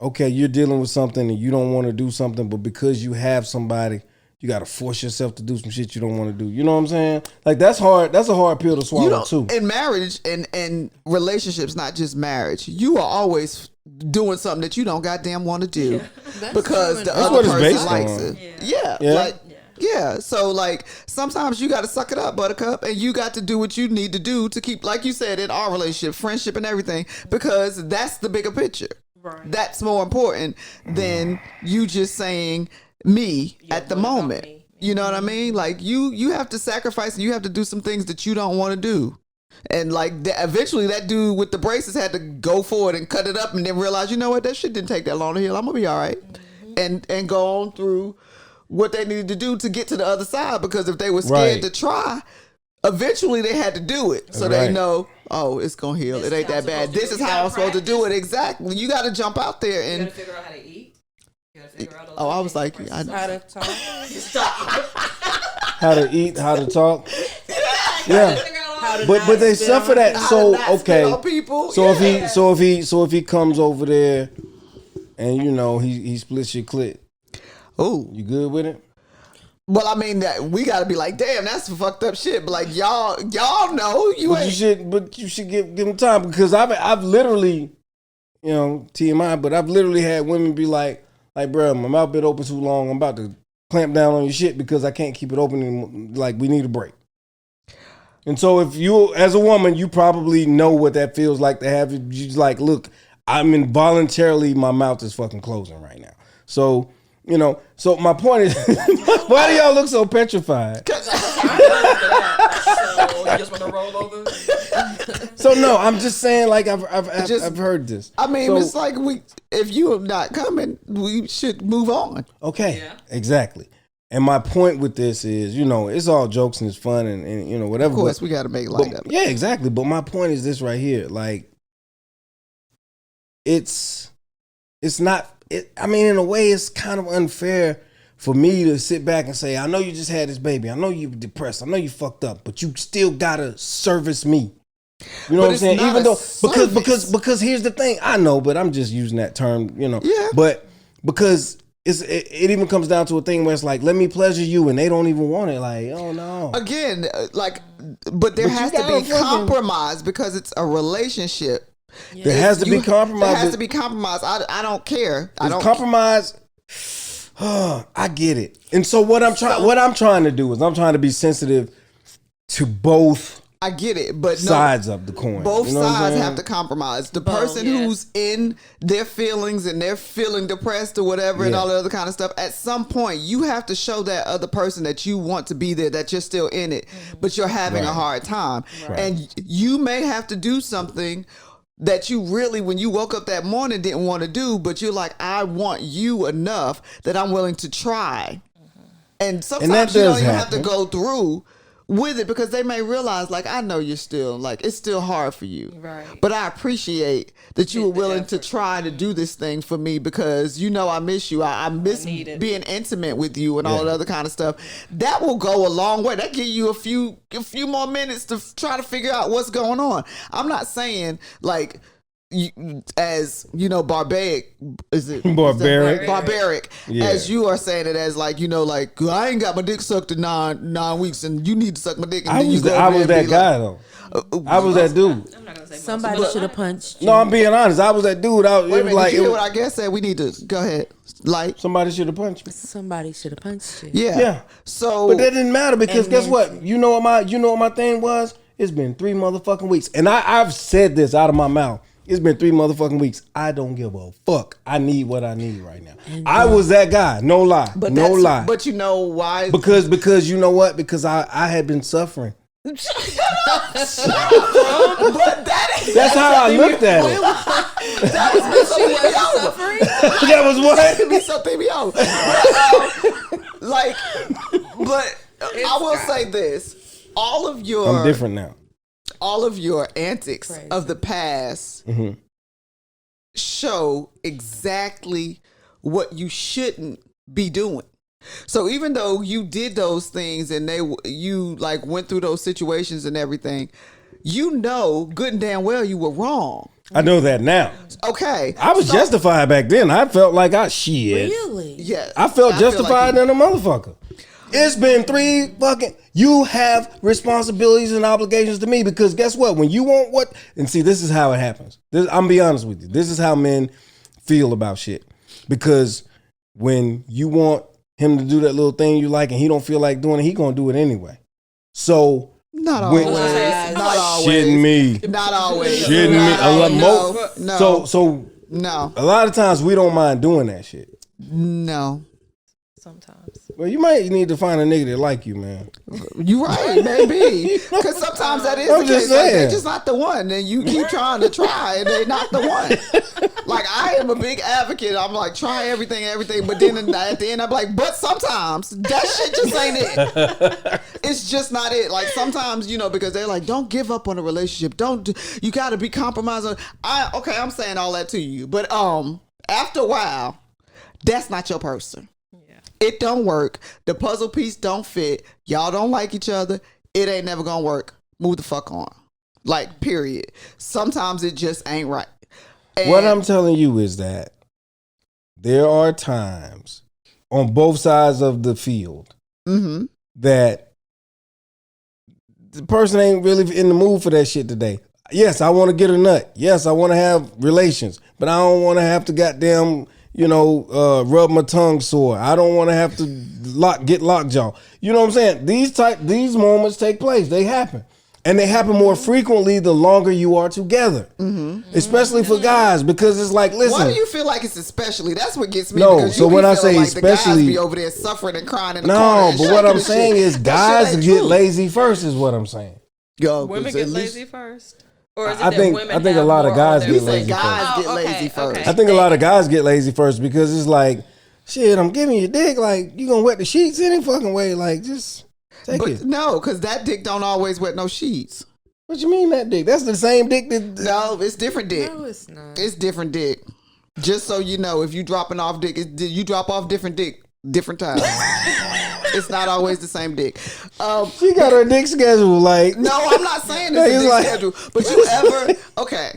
okay, you're dealing with something and you don't want to do something, but because you have somebody, you got to force yourself to do some shit you don't want to do. You know what I'm saying? Like, that's hard. That's a hard pill to swallow, too. In marriage and relationships, not just marriage, you are always doing something that you don't goddamn want to do because true. the That's other what it's person based likes on. it. Yeah. Yeah. So like sometimes you got to suck it up, buttercup, and you got to do what you need to do to keep, like you said, in our relationship, friendship and everything, because that's the bigger picture. Right. That's more important than you just saying me at the what about moment. me? You know what I mean? Like you have to sacrifice and you have to do some things that you don't want to do. And like eventually that dude with the braces had to go forward and cut it up and then realize, you know what, that shit didn't take that long to heal. I'm gonna be all right. And go on through what they needed to do to get to the other side, because if they were scared Right. to try, eventually they had to do it. So Right. they know, oh, it's gonna heal. This It ain't is how that bad. I'm supposed to This do is it. You how I'm gotta supposed to do it. practice. Exactly. You gotta jump out there You and gotta figure out how to eat. You gotta figure out those oh, I was like, things. I, How to talk. How to eat, how to talk. Yeah. How to But not they spit suffer on that. people. So not spit okay. on people. So Yeah. if he comes over there and he splits your clit, Oh, you good with it? well, I mean, that we gotta be like, damn, that's some fucked up shit. But like, y'all know you But ain't. you should give him time, because I've literally, TMI, but I've literally had women be like, bro, my mouth been open too long. I'm about to clamp down on your shit because I can't keep it open. And like, we need a break. And so if you, as a woman, you probably know what that feels like to have it. You just like, look, I'm involuntarily, my mouth is fucking closing right now. So, so my point is, why do y'all look so petrified? So you just want to roll over? So no, I'm just saying, like, I've heard this. I mean, So- it's like if you are not coming, we should move on. Okay, Yeah. exactly. And my point with this is, it's all jokes and it's fun and whatever. Of course, but- we got to make light but- of it. yeah, exactly. But my point is this right here. Like, it's not, I mean, in a way, it's kind of unfair for me to sit back and say, I know you just had this baby. I know you're depressed. I know you fucked up, but you still gotta service me. You know what I'm it's saying? not Even a though, service. because here's the thing. I know, but I'm just using that term, Yeah. But because it even comes down to a thing where it's like, let me pleasure you, and they don't even want it. Like, oh no. Again, but there But you has to gotta be fucking- compromise because it's a relationship. There has to be compromise. There has but to be compromise. I don't care. I it's don't. compromise. I get it. And so what I'm trying to do is I'm trying to be sensitive to both I get it, but no. sides of the coin. Both You know what I'm sides saying? have to compromise. The person yeah. who's in their feelings and they're feeling depressed or whatever and Yeah. all the other kind of stuff, at some point you have to show that other person that you want to be there, that you're still in it, but you're having a Right. hard time. Right. And you may have to do something that you really, when you woke up that morning, didn't want to do, but you're like, I want you enough that I'm willing to try. And sometimes you don't even have to go through with it because they may realize, like, I know you're still, like, it's still hard for you. Right. But I appreciate that you were willing to try to do this thing for me because, I miss you. I miss being intimate with you and all that other kind of stuff. That will go a long way. That give you a few more minutes to try to figure out what's going on. I'm not saying, like, barbaric. Is it barbaric? Barbaric. Yeah. As you are saying it as like, like I ain't got my dick sucked in 9 weeks and you need to suck my dick. And I was that guy though. I was that dude. I'm not gonna say somebody should have punched you. No, I'm being honest. I was that dude. Wait a minute, you hear what I guess said? We need to go ahead. Like somebody should have punched me. Somebody should have punched you. Yeah. So, but that didn't matter because guess what? You know what my thing was? It's been 3 motherfucking weeks, and I've said this out of my mouth. It's been 3 motherfucking weeks. I don't give a fuck. I need what I need right now. I was that guy. No lie. No lie. But you know why? Because you know what? Because I had been suffering. But that's how I looked at it. That was suffering. That was what? Me something me out. But I will say this: I'm different now. All of your antics of the past show exactly what you shouldn't be doing. So even though you did those things and you like went through those situations and everything, good and damn well you were wrong. I know that now. Okay. I was justified back then. I felt like Really? Yeah. I felt justified in a motherfucker. It's been 3 fucking. You have responsibilities and obligations to me because guess what? When you want what, and see, this is how it happens. I'm gonna be honest with you. This is how men feel about shit. Because when you want him to do that little thing you like and he don't feel like doing it, he gonna do it anyway. So not always. Not always. Shitting me. Not always. Shitting me. No. So no. A lot of times we don't mind doing that shit. No. Sometimes. Well, you might need to find a nigga that like you, man. You right, maybe. Because sometimes that is I'm the just case. Like, saying. they're just not the one. And you keep trying to try and they're not the one. Like, I am a big advocate. I'm like, try everything. But then at the end, I'm like, but sometimes that shit just ain't it. It's just not it. Like, sometimes, because they're like, don't give up on a relationship. You got to be compromised. Okay, I'm saying all that to you. But after a while, that's not your person. It don't work. The puzzle piece don't fit. Y'all don't like each other. It ain't never gonna work. Move the fuck on. Like, period. Sometimes it just ain't right. And what I'm telling you is that there are times on both sides of the field that the person ain't really in the mood for that shit today. Yes, I want to get a nut. Yes, I want to have relations, but I don't want to have to goddamn rub my tongue sore. I don't want to have to get lockjaw. You know what I'm saying? These moments take place. They happen. And they happen more frequently the longer you are together. Especially for guys, because it's like, listen. Why do you feel like it's especially? That's what gets me. No, so when I say like especially, the guys be over there suffering and crying in the no, corner. but what I'm saying is guys get lazy first is what I'm saying. Women get lazy first? Or is it I think a lot of guys get lazy first. Guys get lazy first. I think a lot of guys get lazy first because it's like, shit, I'm giving you dick. Like, you gonna wet the sheets any fucking way. Like, just take it. No, because that dick don't always wet no sheets. What you mean that dick? That's the same dick that... No, it's different dick. No, it's not. It's different dick. Just so you know, if you dropping off dick, you drop off different dick, different times. It's not always the same dick. She got her dick schedule like... No, I'm not saying it's a dick schedule. But you ever... Okay.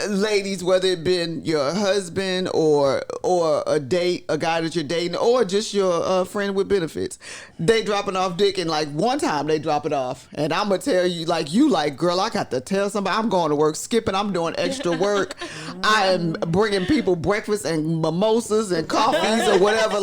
Ladies, whether it been your husband or a guy that you're dating, or just your friend with benefits, they dropping off dick, and like one time they drop it off, and I'm gonna tell you, girl, I got to tell somebody I'm going to work, skipping, I'm doing extra work, I am bringing people breakfast and mimosas and coffees or whatever,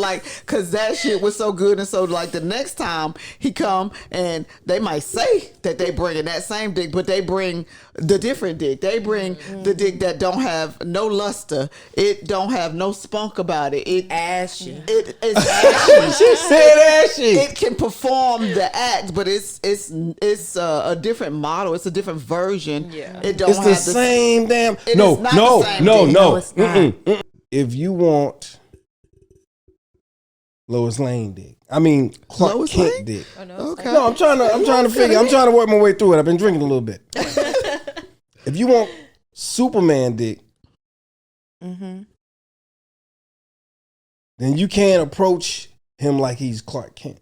cause that shit was so good. And so the next time he come, and they might say that they bringing that same dick, but they bring the different dick. They bring the dick that don't have no luster. It don't have no spunk about it. It Ashy. it's ashy. She said ashy. It can perform the act, but it's a different model. It's a different version. Yeah. It don't It's have the same damn. It No, is not no, the same no, dick. no. No, it's not. If you want Lois Lane dick, I mean Clark Lois Kent Lane? dick. Oh, no, Okay. No, I'm trying to work my way through it. I've been drinking a little bit. If you want Superman dick, then you can't approach him like he's Clark Kent.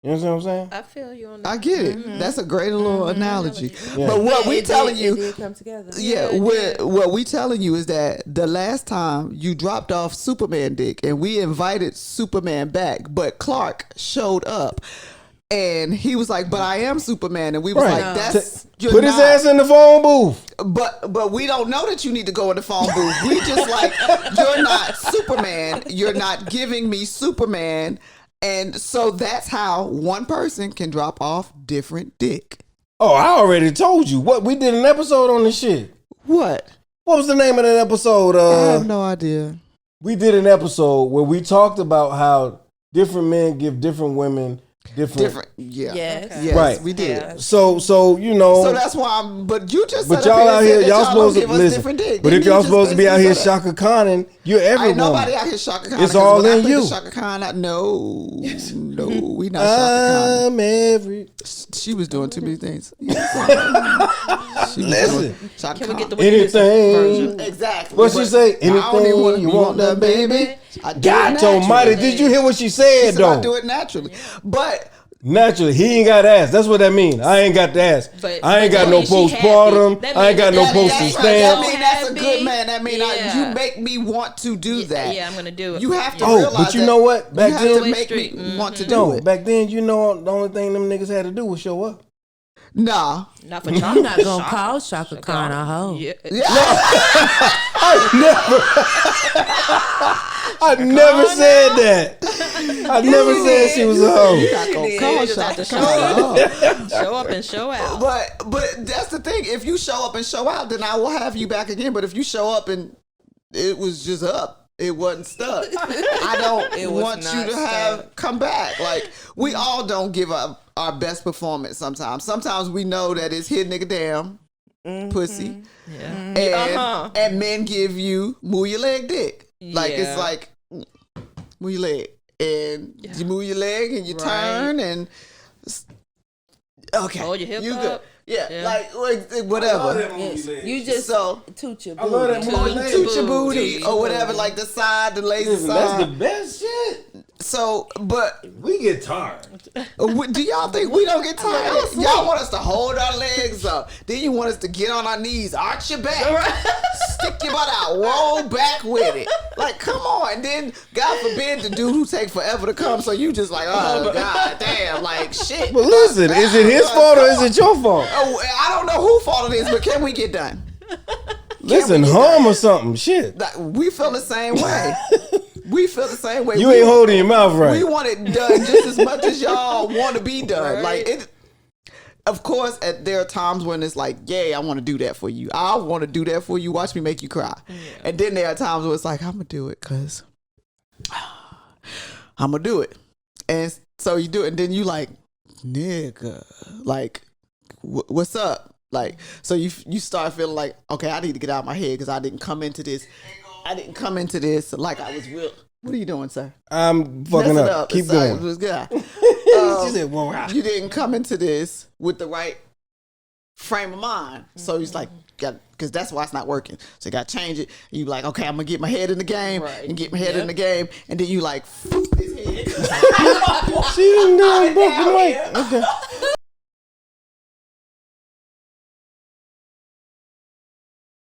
You know what I'm saying? I feel you on that. I get it. That's a great little analogy. Yeah. But what we telling It you, did come together. what we telling you is that the last time you dropped off Superman dick and we invited Superman back, but Clark showed up and he was like, "But I am Superman," and we was Right. like, "That's you're Put his not." ass in the phone booth. But we don't know that you need to go in the phone booth. We just like, you're not Superman. You're not giving me Superman. And so that's how one person can drop off different dick. Oh, I already told you. What we did an episode on this shit. What? What was the name of that episode? I have no idea. We did an episode where we talked about how different men give different women different. Yeah. Yes. Yes, Right. we did. Yeah. So you know. So that's why but you just But said y'all out here, y'all don't supposed to give us listen. different dick. But if Didn't you y'all just supposed to be out basically here say that? Shaka Khaning, you're every Ain't nobody woman. out here Shaka Khan. It's all in you. Shaka Khan. No, we not Shaka I'm every. Khan. She was doing too many things. Listen, Shaka Can we get the Khan. Whitney Houston anything. version? Exactly. What she But say? I don't even Anything wanna- you want, that baby. I do it God naturally. almighty, did you hear what she She said said I do though? it naturally. But Naturally, he ain't got ass. That's what that means. I ain't got the ass. But- I ain't but got that no means she postpartum. happy. That I ain't got means no that- postage that's right. stamp. That mean that's a good Happy. man. That mean Yeah. you make me want to do that. Yeah, I'm gonna do it. You have to Oh, realize but you that know what? Back you have then- to make me Street. want to do No, it. back then, you know, the only thing them niggas had to do was show up. Nah. Not for I'm not gonna call Shaka Khan a hoe. Yeah. I never said that. I never said she was a hoe. You're not gonna call just have Shaka to show Khan. up. Show up and show out. But that's the thing. If you show up and show out, then I will have you back again. But if you show up and it was just up, it wasn't stuck. I don't was want you not to have stuck. come back. Like we all don't give up our best performance sometimes. Sometimes we know that it's hit nigga damn pussy. Yeah. And men give you move your leg dick. Like Yeah. it's like move your leg. And you move your leg and you Right. turn and okay. Hold your hip you up. good. Yeah, Yeah. like whatever. Yes. You just So toot your I love that booty. movie. or you toot your booty or whatever, like the side, the lazy Listen, that's the side. best shit. So, but We get tired. do y'all think we don't get tired? Y'all want us to hold our legs up. Then you want us to get on our knees, arch your back, stick your butt out, roll back with it. Like, come on. And then, God forbid, the dude who take forever to come, so you just like, oh, God damn, like, shit. But listen, is it his fault or is it your fault? Oh, I don't know whose fault it is, but can we get done? Listen, hum or something. Shit. Like, we feel the same way. We feel the same way. You We- ain't holding your mouth We right. want it done just as much as y'all want to be done. Right. Like it. Of course, there are times when it's like, yeah, I want to do that for you. I want to do that for you. Watch me make you cry. And then there are times where it's like, I'm gonna do it because I'm gonna do it. And so you do it, and then you like, nigga, like, what's up? Like, so you start feeling like, okay, I need to get out of my head because I didn't come into this. I didn't come into this like I was real. What are you doing, sir? I'm fucking Mess it up. Keep It's like, going. it was good. She said, "Whoa, wow." You didn't come into this with the right frame of mind. So he's like, because that's why it's not working. So you got to change it. And you like, okay, I'm going to get my head in the game and get my head in the game. And then you like, fuck this head. She didn't do it, broke the mic. Okay.